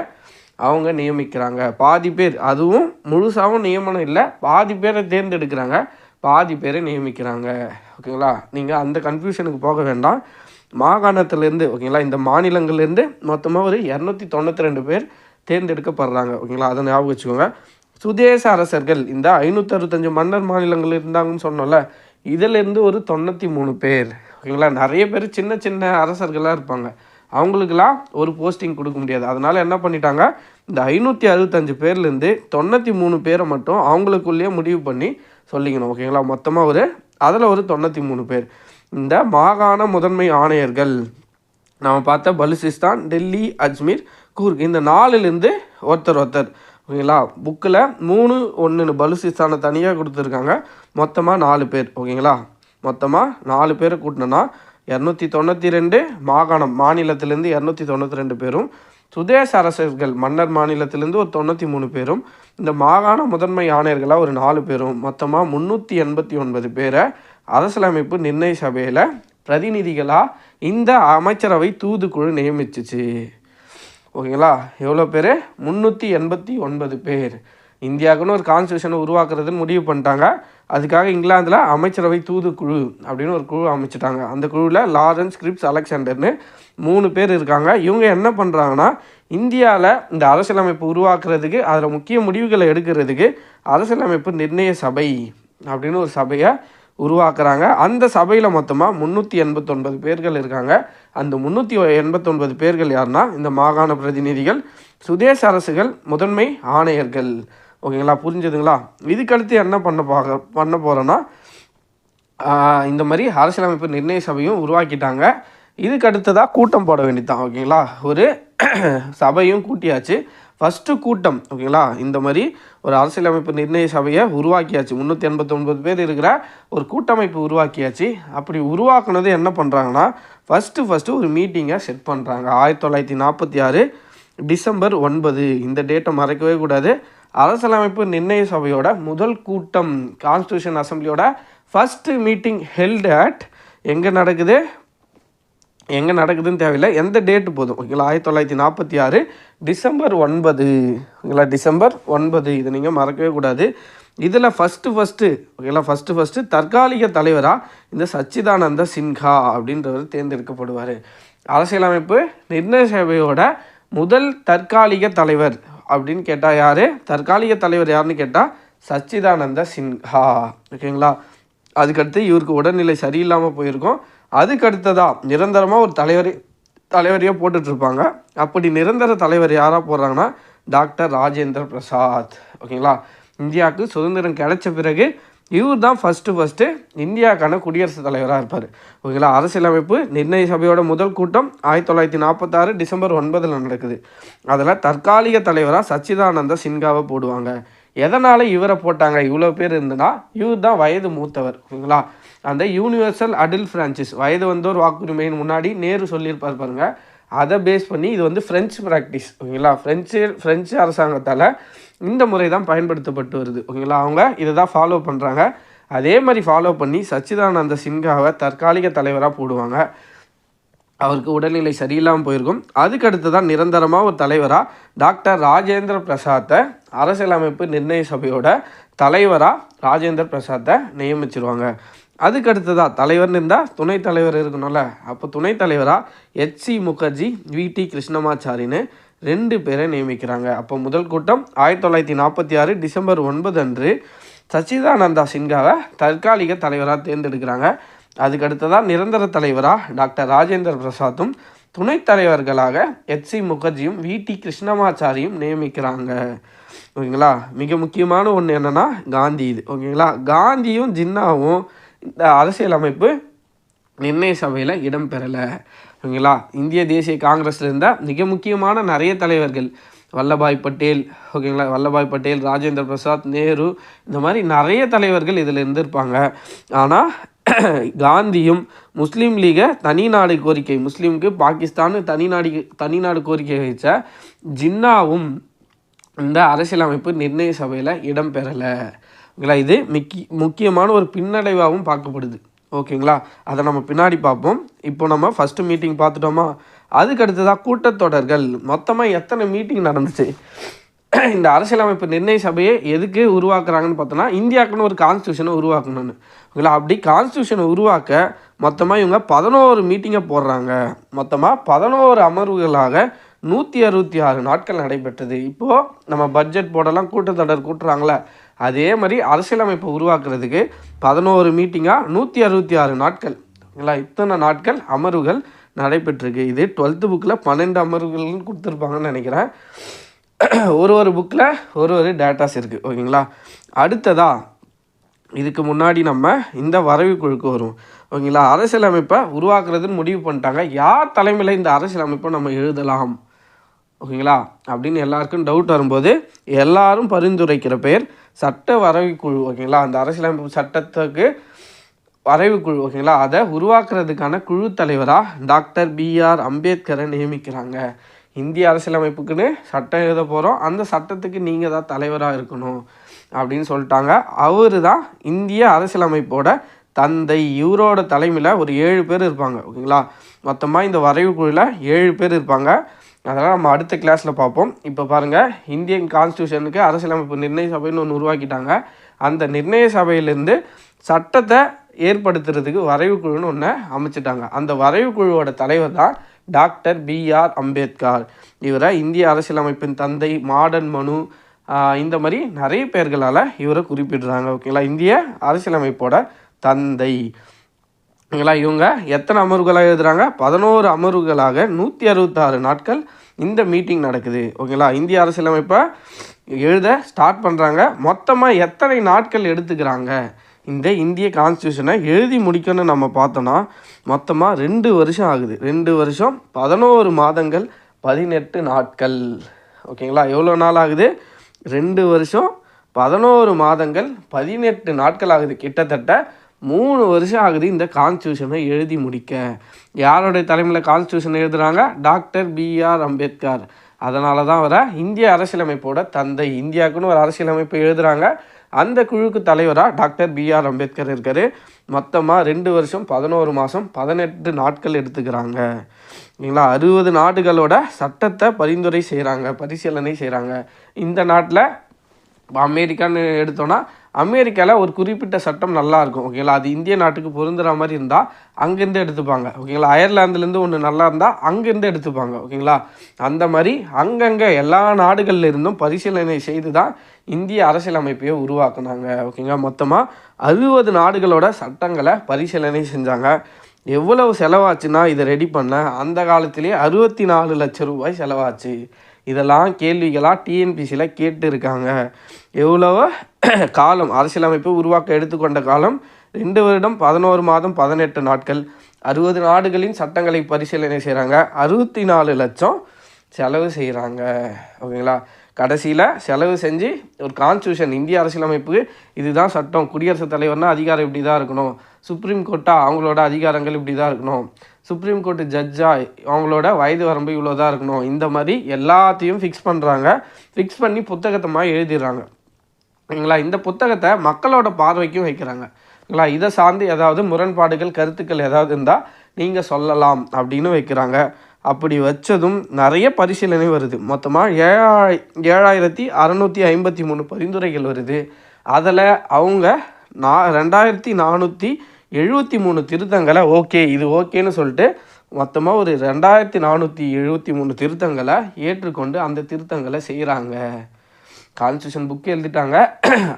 அவங்க நியமிக்கிறாங்க. பாதி பேர், அதுவும் முழுசாகவும் நியமனம் இல்லை, பாதி பேரை தேர்ந்தெடுக்கிறாங்க, பாதி பேரை நியமிக்கிறாங்க. ஓகேங்களா, நீங்கள் அந்த கன்ஃபியூஷனுக்கு போக வேண்டாம். மாகாணத்திலேருந்து, ஓகேங்களா, இந்த மாநிலங்கள்லேருந்து மொத்தமாக ஒரு 292 பேர் தேர்ந்தெடுக்கப்படுறாங்க. ஓகேங்களா, அதை ஞாபகம் வச்சுக்கோங்க. சுதேச அரசர்கள், இந்த 565 மன்னர் மாநிலங்கள் இருந்தாங்கன்னு சொன்னோம்ல, இதிலேருந்து ஒரு 93 பேர். ஓகேங்களா, நிறைய பேர் சின்ன சின்ன அரசர்களாக இருப்பாங்க, அவங்களுக்கெல்லாம் ஒரு போஸ்டிங் கொடுக்க முடியாது. அதனால் என்ன பண்ணிட்டாங்க, இந்த 565 பேர்லேருந்து 93 பேரை மட்டும் அவங்களுக்குள்ளேயே முடிவு பண்ணி சொல்லிக்கணும். ஓகேங்களா, மொத்தமாக அதில் ஒரு 93 பேர் இந்த மாகாண முதன்மை ஆணையர்கள். நம்ம பார்த்த பலுசிஸ்தான், டெல்லி, அஜ்மீர், கூர்க், இந்த 4லேருந்து ஒருத்தர். ஓகேங்களா, புக்கில் 3-1 பலுசிஸ்தானை தனியாக கொடுத்துருக்காங்க. மொத்தமாக 4 பேர். ஓகேங்களா, மொத்தமாக 4 பேரை கூட்டினோன்னா 292 மாநிலத்திலேருந்து 292 பேரும், சுதேச அரசர்கள் மன்னர் மாநிலத்திலேருந்து ஒரு 93 பேரும், இந்த மாகாண முதன்மை ஆணையர்களாக ஒரு 4 பேரும், மொத்தமாக 389 பேரை அரசியலமைப்பு நிர்ணய சபையில் பிரதிநிதிகளாக இந்த அமைச்சரவை தூதுக்குழு நியமிச்சிச்சு. ஓகேங்களா, எவ்வளோ பேர்? 389 பேர். இந்தியாவுக்குன்னு ஒரு கான்ஸ்டியூஷனை உருவாக்குறதுன்னு முடிவு பண்ணிட்டாங்க. அதுக்காக இங்கிலாந்தில் அமைச்சரவை தூதுக்குழு அப்படின்னு ஒரு குழு அமைச்சிட்டாங்க. அந்த குழுவில் லாரன்ஸ், கிரிப்ஸ், அலெக்சாண்டர்னு 3 பேர் இருக்காங்க. இவங்க என்ன பண்ணுறாங்கன்னா, இந்தியாவில் இந்த அரசியலமைப்பு உருவாக்குறதுக்கு, அதில் முக்கிய முடிவுகளை எடுக்கிறதுக்கு அரசியலமைப்பு நிர்ணய சபை அப்படின்னு ஒரு சபையை உருவாக்குறாங்க. அந்த சபையில் மொத்தமாக 389 பேர்கள் இருக்காங்க. அந்த 389 பேர்கள் யாருன்னா, இந்த மாகாண பிரதிநிதிகள், சுதேச அரசுகள், முதன்மை ஆணையர்கள். ஓகேங்களா, புரிஞ்சுதுங்களா? இதுக்கடுத்து என்ன பண்ண போகிறோன்னா, இந்த மாதிரி அரசியலமைப்பு நிர்ணய சபையும் உருவாக்கிட்டாங்க. இதுக்கு அடுத்ததாக கூட்டம் போட வேண்டியதான். ஓகேங்களா, ஒரு சபையும் கூட்டியாச்சு. ஃபஸ்ட்டு கூட்டம். ஓகேங்களா, இந்த மாதிரி ஒரு அரசியலமைப்பு நிர்ணய சபையை உருவாக்கியாச்சு. 389 பேர் இருக்கிற ஒரு கூட்டமைப்பு உருவாக்கியாச்சு. அப்படி உருவாக்குனது என்ன பண்ணுறாங்கன்னா, ஃபஸ்ட்டு ஒரு மீட்டிங்கை செட் பண்ணுறாங்க. 1946 டிசம்பர் 9. இந்த டேட்டை மறக்கவே கூடாது. அரசியலமைப்பு நிர்ணய சபையோட முதல் கூட்டம், கான்ஸ்டியூஷன் அசம்பிளியோட ஃபஸ்ட்டு மீட்டிங் ஹெல்டு அட் எங்கே நடக்குதுன்னு தேவையில்லை, எந்த டேட்டு போதும். ஓகேங்களா, 1946 டிசம்பர் 9. ஓகேங்களா, டிசம்பர் 9. இதை நீங்கள் மறக்கவே கூடாது. இதில் ஃபஸ்ட்டு தற்காலிக தலைவராக இந்த சச்சிதானந்த சின்ஹா அப்படின்றவர் தேர்ந்தெடுக்கப்படுவார். அரசியலமைப்பு நிர்ணய சபையோட முதல் தற்காலிக தலைவர் அப்படின்னு கேட்டால் யார்? தற்காலிக தலைவர் யாருன்னு கேட்டால் சச்சிதானந்த சின்ஹா. ஓகேங்களா, அதுக்கடுத்து இவருக்கு உடல்நிலை சரியில்லாமல் போயிருக்கும். அதுக்கடுத்ததாக நிரந்தரமாக ஒரு தலைவரையே போட்டுட்ருப்பாங்க. அப்படி நிரந்தர தலைவர் யாராக போடுறாங்கன்னா டாக்டர் ராஜேந்திர பிரசாத். ஓகேங்களா, இந்தியாவுக்கு சுதந்திரம் கிடைச்ச பிறகு இவர் தான் ஃபஸ்ட்டு இந்தியாவுக்கான குடியரசுத் தலைவராக இருப்பார். ஓகேங்களா. அரசியலமைப்பு நிர்ணய சபையோட முதல் கூட்டம் 1946 டிசம்பர் 9 நடக்குது. அதில் தற்காலிக தலைவராக சச்சிதானந்த சின்ஹாவை போடுவாங்க. எதனால் இவரை போட்டாங்க? இவ்வளோ பேர் இருந்துன்னா இவர் தான் வயது மூத்தவர். ஓகேங்களா. அந்த யூனிவர்சல் அடல்ட் ஃப்ரான்ச்சைஸ் வயது வந்தோர் வாக்குரிமையின் முன்னாடி நேரு சொல்லியிருப்பார் பாருங்க. அதை பேஸ் பண்ணி இது வந்து ஃப்ரெஞ்சு ப்ராக்டிஸ். ஓகேங்களா. ஃப்ரெஞ்சு அரசாங்கத்தால் இந்த முறை தான் பயன்படுத்தப்பட்டு வருது. ஓகேங்களா. அவங்க இதை தான் ஃபாலோ பண்ணுறாங்க. அதே மாதிரி ஃபாலோ பண்ணி சச்சிதானந்த சின்ஹாவை தற்காலிக தலைவராக போடுவாங்க. அவருக்கு உடல்நிலை சரியில்லாமல் போயிருக்கும். அதுக்கடுத்து தான் நிரந்தரமாக ஒரு தலைவராக டாக்டர் ராஜேந்திர பிரசாத்தை அரசியலமைப்பு நிர்ணய சபையோட தலைவராக ராஜேந்திர பிரசாத்தை நியமிச்சிருவாங்க. அதுக்கடுத்து தான் தலைவர்னு இருந்தால் துணைத் தலைவர் இருக்கணும்ல. அப்போ துணைத் தலைவராக HC முகர்ஜி, VT கிருஷ்ணமாச்சாரின்னு 2 பேரை நியமிக்கிறாங்க. அப்போ முதல் கூட்டம் 1946 டிசம்பர் 9 அன்று சச்சிதானந்தா சின்ஹாவை தற்காலிக தலைவராக தேர்ந்தெடுக்கிறாங்க. அதுக்கடுத்ததான் நிரந்தர தலைவராக டாக்டர் ராஜேந்திர பிரசாத்தும் துணைத் தலைவர்களாக HC முகர்ஜியும் VT கிருஷ்ணமாச்சாரியும் நியமிக்கிறாங்க. ஓகேங்களா. மிக முக்கியமான ஒன்று என்னென்னா காந்தி இது. ஓகேங்களா. காந்தியும் ஜின்னாவும் இந்த அரசியலமைப்பு நிர்ணய சபையில் இடம்பெறலை. ஓகேங்களா. இந்திய தேசிய காங்கிரஸில் இருந்த மிக முக்கியமான நிறைய தலைவர்கள் வல்லபாய் பட்டேல், ஓகேங்களா, வல்லபாய் பட்டேல், ராஜேந்திர பிரசாத், நேரு, இந்த மாதிரி நிறைய தலைவர்கள் இதில் இருந்திருப்பாங்க. ஆனால் காந்தியும் முஸ்லீம் லீகை தனிநாடு கோரிக்கை, முஸ்லீமுக்கு பாகிஸ்தான் தனிநாடு கோரிக்கை வச்ச ஜின்னாவும் இந்த அரசியலமைப்பு நிர்ணய சபையில் இடம்பெறலை. ஓகேங்களா. இது முக்கியமான ஒரு பின்னடைவாகவும் பார்க்கப்படுது. ஓகேங்களா. அதை நம்ம பின்னாடி பார்ப்போம். இப்போ நம்ம ஃபஸ்ட்டு மீட்டிங் பார்த்துட்டோமா. அதுக்கடுத்து தான் கூட்டத்தொடர்கள். மொத்தமாக எத்தனை மீட்டிங் நடந்துச்சு? இந்த அரசியலமைப்பு நிர்ணய சபையை எதுக்கு உருவாக்குறாங்கன்னு பார்த்தோன்னா, இந்தியாவுக்குன்னு ஒரு கான்ஸ்டியூஷனை உருவாக்கணும்னு. ஓகேங்களா. அப்படி கான்ஸ்டியூஷனை உருவாக்க மொத்தமாக இவங்க 11 மீட்டிங்கை போடுறாங்க. மொத்தமாக 11 அமர்வுகளாக 166 நாட்கள் நடைபெற்றது. இப்போது நம்ம பட்ஜெட் போடலாம் கூட்டத்தொடர் கூட்டுறாங்களே, அதே மாதிரி அரசியலமைப்பை உருவாக்குறதுக்கு 11 மீட்டிங்காக 166 நாட்கள். ஓகேங்களா. இத்தனை நாட்கள் அமர்வுகள் நடைபெற்றிருக்கு. இது 12th புக்கில் 12 அமர்வுகள்னு கொடுத்துருப்பாங்கன்னு நினைக்கிறேன். ஒரு புக்கில் ஒரு டேட்டாஸ் இருக்குது. ஓகேங்களா. அடுத்ததாக இதுக்கு முன்னாடி நம்ம இந்த வரைவு குழுக்கு வரும். ஓகேங்களா. அரசியலமைப்பை உருவாக்குறதுன்னு முடிவு பண்ணிட்டாங்க. யார் தலைமையில் இந்த அரசியலமைப்பை நம்ம எழுதலாம், ஓகேங்களா, அப்படின்னு எல்லாருக்கும் டவுட் வரும்போது எல்லாரும் பரிந்துரைக்கிற பேர் சட்ட வரைவுக்குழு. ஓகேங்களா. அந்த அரசியலமைப்பு சட்டத்துக்கு வரைவுக்குழு. ஓகேங்களா. அதை உருவாக்குறதுக்கான குழு தலைவராக டாக்டர் BR அம்பேத்கரை நியமிக்கிறாங்க. இந்திய அரசியலமைப்புக்குன்னு சட்டம் எழுத போகிறோம், அந்த சட்டத்துக்கு நீங்கள் தான் தலைவராக இருக்கணும் அப்படின்னு சொல்லிட்டாங்க. அவர் தான் இந்திய அரசியலமைப்போட தந்தை. இவரோட தலைமையில் ஒரு 7 பேர் இருப்பாங்க. ஓகேங்களா. மொத்தமாக இந்த வரைவு குழுவில் 7 பேர் இருப்பாங்க. அதெல்லாம் நம்ம அடுத்த கிளாஸில் பார்ப்போம். இப்போ பாருங்கள், இந்தியன் கான்ஸ்டியூஷனுக்கு அரசியலமைப்பு நிர்ணய சபைன்னு ஒன்று உருவாக்கிட்டாங்க. அந்த நிர்ணய சபையிலேருந்து சட்டத்தை ஏற்படுத்துறதுக்கு வரைவு குழுன்னு ஒன்று அமைச்சிட்டாங்க. அந்த வரைவு குழுவோட தலைவர் தான் டாக்டர் BR அம்பேத்கர். இவரை இந்திய அரசியலமைப்பின் தந்தை, மாடர்ன் மனு, இந்த மாதிரி நிறைய பேர்களால் இவரை குறிப்பிடுறாங்க. ஓகேங்களா. இந்திய அரசியலமைப்போட தந்தை. ஓகேங்களா. இவங்க எத்தனை அமர்வுகளாக எழுதுகிறாங்க? 11 அமர்வுகளாக 166 நாட்கள் இந்த மீட்டிங் நடக்குது. ஓகேங்களா. இந்திய அரசியலமைப்பை எழுத ஸ்டார்ட் பண்ணுறாங்க. மொத்தமாக எத்தனை நாட்கள் எடுத்துக்கிறாங்க இந்த இந்திய கான்ஸ்டியூஷனை எழுதி முடிக்கணும்னு நம்ம பார்த்தோன்னா, மொத்தமாக 2 வருஷம் ஆகுது. 2 வருஷம் 11 மாதங்கள் 18 நாட்கள். ஓகேங்களா. எவ்வளோ நாள் ஆகுது? 2 வருஷம் 11 மாதங்கள் 18 நாட்கள் ஆகுது. கிட்டத்தட்ட 3 வருஷம் ஆகுது இந்த கான்ஸ்டியூஷனை எழுதி முடிக்க. யாருடைய தலைமையில் கான்ஸ்டியூஷன் எழுதுகிறாங்க? Doctor BR Ambedkar. அதனால தான் அவரை இந்திய அரசியலமைப்போட தந்தை. இந்தியாவுக்குன்னு ஒரு அரசியலமைப்பை எழுதுகிறாங்க. அந்த குழுக்கு தலைவராக டாக்டர் BR அம்பேத்கர் இருக்கார். மொத்தமாக 2 வருஷம் 11 மாதம் 18 நாட்கள் எடுத்துக்கிறாங்க. இல்லைங்களா. 60 நாடுகளோட சட்டத்தை பரிசீலனை செய்கிறாங்க. இந்த நாட்டில் அமெரிக்கான்னு எடுத்தோன்னா, அமெரிக்காவில் ஒரு குறிப்பிட்ட சட்டம் நல்லாயிருக்கும். ஓகேங்களா. அது இந்திய நாட்டுக்கு பொருந்துகிற மாதிரி இருந்தால் அங்கேருந்து எடுத்துப்பாங்க. ஓகேங்களா. அயர்லாந்துலேருந்து ஒன்று நல்லா இருந்தால் அங்கேருந்து எடுத்துப்பாங்க. ஓகேங்களா. அந்த மாதிரி அங்கங்கே எல்லா நாடுகளில் இருந்தும் பரிசீலனை செய்து தான் இந்திய அரசியலமைப்பையை உருவாக்குனாங்க. ஓகேங்களா. மொத்தமாக 60 நாடுகளோட சட்டங்களை பரிசீலனை செஞ்சாங்க. எவ்வளவு செலவாச்சுன்னா இதை ரெடி பண்ண அந்த காலத்திலே 64 லட்சம் ரூபாய் செலவாச்சு. இதெல்லாம் கேள்விகளாக டிஎன்பிசியில் கேட்டு இருக்காங்க. எவ்வளவோ காலம் அரசியலமைப்பு உருவாக்க எடுத்துக்கொண்ட காலம் 2 வருடம் 11 மாதம் 18 நாட்கள். 60 நாடுகளின் சட்டங்களை பரிசீலனை செய்கிறாங்க. 64 லட்சம் செலவு செய்கிறாங்க. ஓகேங்களா, கடைசியில் செலவு செஞ்சு ஒரு கான்ஸ்டியூஷன், இந்திய அரசியலமைப்புக்கு இதுதான் சட்டம், குடியரசுத் தலைவர்னால் அதிகாரம் இப்படி தான் இருக்கணும், சுப்ரீம் கோர்ட்டாக அவங்களோட அதிகாரங்கள் இப்படி தான் இருக்கணும், சுப்ரீம் கோர்ட்டு ஜட்ஜாக அவங்களோட வயது வரம்பு இவ்வளோ தான் இருக்கணும், இந்த மாதிரி எல்லாத்தையும் ஃபிக்ஸ் பண்ணுறாங்க. ஃபிக்ஸ் பண்ணி புத்தகத்தமாக எழுதிடுறாங்க. ஓகேங்களா, இந்த புத்தகத்தை மக்களோட பார்வைக்கும் வைக்கிறாங்க. ஓகேங்களா, இதை சார்ந்து ஏதாவது முரண்பாடுகள் கருத்துக்கள் ஏதாவது இருந்தால் நீங்கள் சொல்லலாம் அப்படின்னு வைக்கிறாங்க. அப்படி வச்சதும் நிறைய பரிசீலனை வருது. மொத்தமாக 7653 பரிந்துரைகள் வருது. அதில் அவங்க 2473 திருத்தங்களை ஓகே இது ஓகேன்னு சொல்லிட்டு மொத்தமாக ஒரு 2473 திருத்தங்களை ஏற்றுக்கொண்டு அந்த திருத்தங்களை செய்கிறாங்க. கான்ஸ்டியூஷன் புக்கு எழுதிட்டாங்க.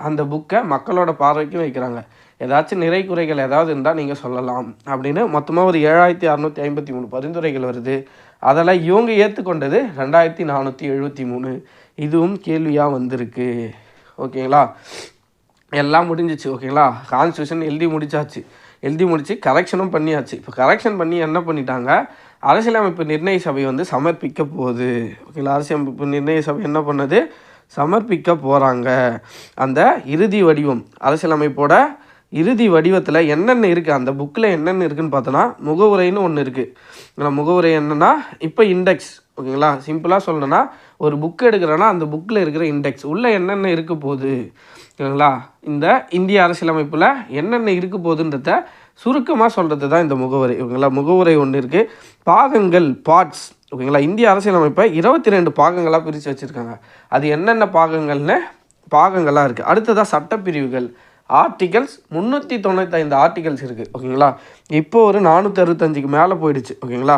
அந்த புக்கை மக்களோட பார்வைக்கும் வைக்கிறாங்க. ஏதாச்சும் நிறை குறைகள் ஏதாவது இருந்தால் நீங்கள் சொல்லலாம் அப்படின்னு மொத்தமாக ஒரு 7653 பரிந்துரைகள் வருது. அதெல்லாம் இவங்க ஏற்றுக்கொண்டது 2473. இதுவும் கேள்வியாக வந்திருக்கு. ஓகேங்களா, எல்லாம் முடிஞ்சிச்சு. ஓகேங்களா, கான்ஸ்டியூஷன் எழுதி முடித்து கரெக்ஷனும் பண்ணியாச்சு. இப்போ கரெக்ஷன் பண்ணி என்ன பண்ணிட்டாங்க, அரசியலமைப்பு நிர்ணய சபை வந்து சமர்ப்பிக்க போகுது. ஓகேங்களா, அரசியலமைப்பு நிர்ணய சபை என்ன பண்ணுது, சமர்ப்பிக்க போகிறாங்க. அந்த இறுதி வடிவம், அரசியலமைப்போட இறுதி வடிவத்தில் என்னென்ன இருக்குது, அந்த புக்கில் என்னென்ன இருக்குதுன்னு பார்த்தோன்னா முகவுரைன்னு ஒன்று இருக்குது. முகவுரை என்னென்னா இப்போ இண்டெக்ஸ். ஓகேங்களா, சிம்பிளாக சொல்லணுன்னா ஒரு புக்கு எடுக்கிறோன்னா அந்த புக்கில் இருக்கிற இண்டெக்ஸ் உள்ளே என்னென்ன இருக்க போகுது. ஓகேங்களா, இந்த இந்திய அரசியலமைப்பில் என்னென்ன இருக்க போகுதுன்றத சுருக்கமாக சொல்கிறது தான் இந்த முகவுரை. ஓகேங்களா, முகவுரை ஒன்று இருக்குது. பாகங்கள், பார்ட்ஸ். ஓகேங்களா, இந்திய அரசியலமைப்பை 22 பாகங்களாக பிரித்து வச்சுருக்காங்க. அது என்னென்ன பாகங்களாக இருக்குது. அடுத்ததாக சட்டப்பிரிவுகள், ஆர்டிகல்ஸ். 395 ஆர்டிகல்ஸ் இருக்குது. ஓகேங்களா, இப்போ ஒரு 465க்கு மேலே போயிடுச்சு. ஓகேங்களா,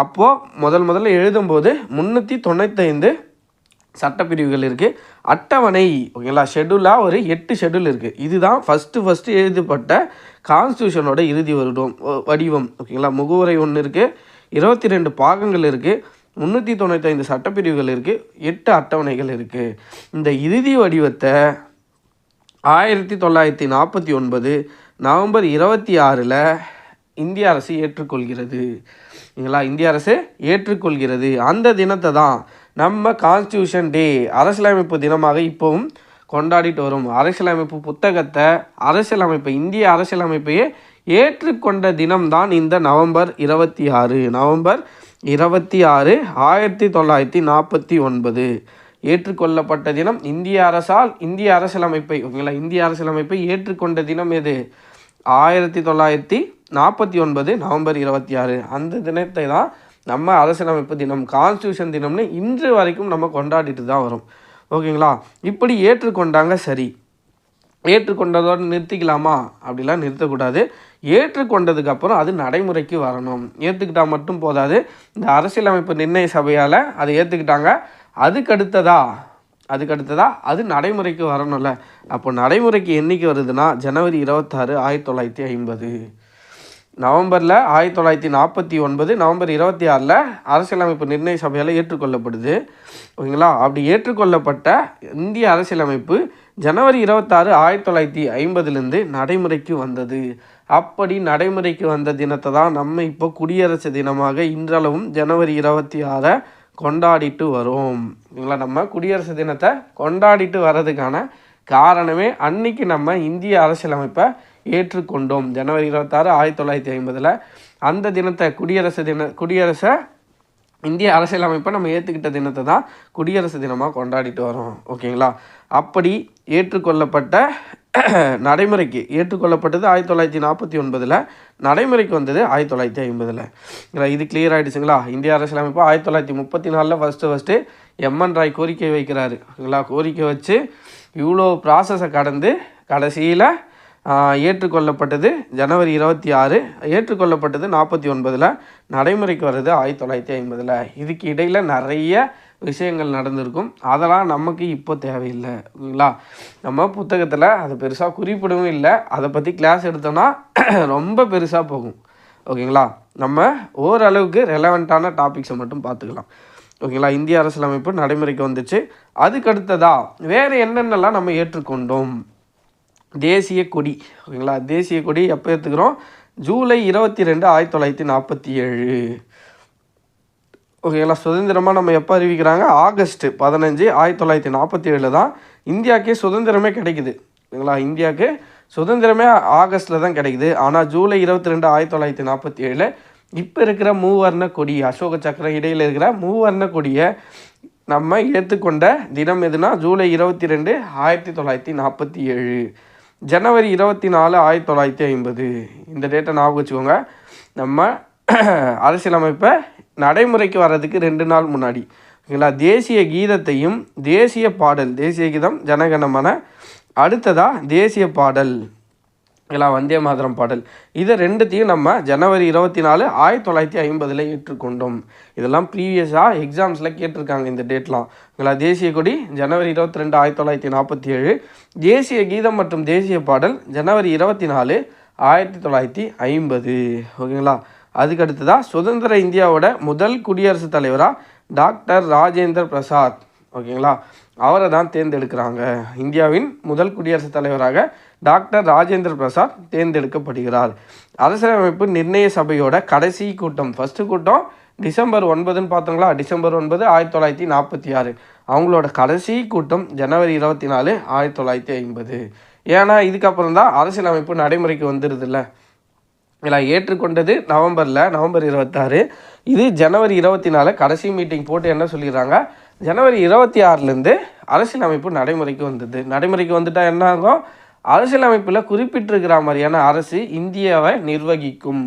அப்போது முதல்ல எழுதும்போது 395 சட்டப்பிரிவுகள் இருக்குது. அட்டவணை. ஓகேங்களா, ஷெடியூலாக ஒரு 8 ஷெடியூல் இருக்குது. இதுதான் ஃபஸ்ட்டு எழுதப்பட்ட கான்ஸ்டியூஷனோட இறுதி வடிவம். ஓகேங்களா, முகவுரை ஒன்று இருக்குது, 22 பாகங்கள் இருக்குது, 395 சட்டப்பிரிவுகள் இருக்குது, 8 அட்டவணைகள் இருக்குது. இந்த இறுதி வடிவத்தை 1949 நவம்பர் 26 இந்திய அரசு ஏற்றுக்கொள்கிறது. ஓகேங்களா, இந்திய அரசு ஏற்றுக்கொள்கிறது. அந்த தினத்தை தான் நம்ம கான்ஸ்டியூஷன் டே, அரசியலமைப்பு தினமாக இப்போவும் கொண்டாடிட்டு வரும். அரசியலமைப்பு புத்தகத்தை, இந்திய அரசியலமைப்பையே ஏற்றுக்கொண்ட தினம்தான் இந்த நவம்பர் 26 1949 ஏற்றுக்கொள்ளப்பட்ட தினம். இந்திய அரசால் இந்திய அரசியலமைப்பை, ஓகேங்களா, இந்திய அரசியலமைப்பை ஏற்றுக்கொண்ட தினம் எது, 1949 நவம்பர் 26. அந்த தினத்தை தான் நம்ம அரசியலமைப்பு தினம், கான்ஸ்டியூஷன் தினம்னு இன்று வரைக்கும் நம்ம கொண்டாடிட்டு தான் வரோம். ஓகேங்களா, இப்படி ஏற்றுக்கொண்டாங்க. சரி, ஏற்றுக்கொண்டதோடு நிறுத்திக்கலாமா, அப்படிலாம் நிறுத்தக்கூடாது. ஏற்றுக்கொண்டதுக்கப்புறம் அது நடைமுறைக்கு வரணும். ஏற்றுக்கிட்டால் மட்டும் போதாது. இந்த அரசியலமைப்பு நிர்ணய சபையால் அதை ஏற்றுக்கிட்டாங்க. அதுக்கடுத்ததா அது நடைமுறைக்கு வரணும்ல. அப்போ நடைமுறைக்கு என்றைக்கு வருதுன்னா ஜனவரி 26 1950. நவம்பரில் 1949 நவம்பர் 26 அரசியலமைப்பு நிர்ணய சபையால் ஏற்றுக்கொள்ளப்படுது. ஓகேங்களா, அப்படி ஏற்றுக்கொள்ளப்பட்ட இந்திய அரசியலமைப்பு ஜனவரி 26 1950 நடைமுறைக்கு வந்தது. அப்படி நடைமுறைக்கு வந்த தினத்தை தான் நம்ம இப்போ குடியரசு தினமாக இன்றளவும் ஜனவரி 26 கொண்டாடிட்டு வரோம். ஓகேங்களா, நம்ம குடியரசு தினத்தை கொண்டாடிட்டு வர்றதுக்கான காரணமே அன்னைக்கு நம்ம இந்திய அரசியலமைப்பை ஏற்றுக்கொண்டோம். ஜனவரி 26 1950 அந்த தினத்தை இந்திய அரசியலமைப்பை நம்ம ஏற்றுக்கிட்ட தினத்தை தான் குடியரசு தினமாக கொண்டாடிட்டு வரோம். ஓகேங்களா, அப்படி ஏற்றுக்கொள்ளப்பட்ட நடைமுறைக்கு ஏற்றுக்கொள்ளப்பட்டது 1949 நடைமுறைக்கு வந்தது 1950. இது கிளியர் ஆகிடுச்சுங்களா. இந்திய அரசியலமைப்பு 1934 ஃபஸ்ட்டு எம்என் ராய் கோரிக்கை வைக்கிறாரு. ஓகேங்களா, கோரிக்கை வச்சு இவ்வளோ ப்ராசஸை கடந்து கடைசியில் ஏற்றுக்கொள்ளப்பட்டது ஜனவரி 26, ஏற்றுக்கொள்ளப்பட்டது 49, நடைமுறைக்கு வர்றது 1950. இதுக்கு இடையில் நிறைய விஷயங்கள் நடந்திருக்கும். அதெல்லாம் நமக்கு இப்போ தேவையில்லை. ஓகேங்களா, நம்ம புத்தகத்தில் அதை பெருசாக குறிப்பிடவும் இல்லை. அதை பற்றி கிளாஸ் எடுத்தோன்னா ரொம்ப பெருசாக போகும். ஓகேங்களா, நம்ம ஓரளவுக்கு ரெலவெண்ட்டான டாபிக்ஸை மட்டும் பார்த்துக்கலாம். ஓகேங்களா. இந்திய அரசியலமைப்பு நடைமுறைக்கு வந்துச்சு. அதுக்கடுத்ததா வேறு என்னென்னலாம் நம்ம ஏற்றுக்கொண்டோம். தேசிய கொடி. ஓகேங்களா. தேசிய கொடி எப்போ ஏற்றுக்கிறோம்? ஜூலை 22, 1947. ஓகேங்களா. சுதந்திரமாக நம்ம எப்போ அறிவிக்கிறாங்க? ஆகஸ்ட் 15, 1947 தான் இந்தியாவுக்கே சுதந்திரமே கிடைக்குது. ஓகேங்களா. இந்தியாவுக்கு சுதந்திரமே ஆகஸ்ட்டில் தான் கிடைக்குது. ஆனால் ஜூலை 22, 1947 இப்போ இருக்கிற மூவர்ண கொடி, அசோக சக்கரம் இடையில் இருக்கிற மூவர்ண கொடியை நம்ம ஏற்றுக்கொண்ட தினம் எதுனா ஜூலை 22, 1947. ஜனவரி 24, 1950. இந்த டேட்டை ஞாபகம் வச்சுக்கோங்க. நம்ம அரசியலமைப்பை நடைமுறைக்கு வர்றதுக்கு 2 நாள் முன்னாடி. ஓகேங்களா. தேசிய கீதத்தையும் தேசிய பாடல், தேசிய கீதம் ஜனகணமன, அடுத்ததாக தேசிய பாடல் எல்லாம் வந்தே மாதரம் பாடல், இதை ரெண்டுத்தையும் நம்ம ஜனவரி 24, 1950 ஏற்றுக்கொண்டோம். இதெல்லாம் ப்ரீவியஸாக எக்ஸாம்ஸில் கேட்டிருக்காங்க இந்த டேட்லாம். ஓகேங்களா. தேசிய கொடி ஜனவரி 22, 1947. தேசிய கீதம் மற்றும் தேசிய பாடல் ஜனவரி 24, 1950. ஓகேங்களா. அதுக்கடுத்ததாக சுதந்திர இந்தியாவோட முதல் குடியரசுத் தலைவராக டாக்டர் ராஜேந்திர பிரசாத். ஓகேங்களா. அவரை தான் தேர்ந்தெடுக்கிறாங்க. இந்தியாவின் முதல் குடியரசுத் தலைவராக டாக்டர் ராஜேந்திர பிரசாத் தேர்ந்தெடுக்கப்படுகிறார். அரசியலமைப்பு நிர்ணய சபையோட கடைசி கூட்டம், ஃபஸ்ட்டு கூட்டம் டிசம்பர் 9ன்னு பார்த்தோங்களா. டிசம்பர் 9, 1946. அவங்களோட கடைசி கூட்டம் ஜனவரி 24, 1950. ஏன்னா இதுக்கப்புறம் தான் அரசியலமைப்பு நடைமுறைக்கு வந்துடுதுல்ல. இல்லை, ஏற்றுக்கொண்டது நவம்பர் 26. இது ஜனவரி 24 கடைசி மீட்டிங் போட்டு என்ன சொல்லிடுறாங்க, ஜனவரி 26லேருந்து அரசியலமைப்பு நடைமுறைக்கு வந்தது. நடைமுறைக்கு வந்துட்டால் என்ன ஆகும்? அரசியலமைப்பில் குறிப்பிட்டிருக்கிற மாதிரியான அரசு இந்தியாவை நிர்வகிக்கும்.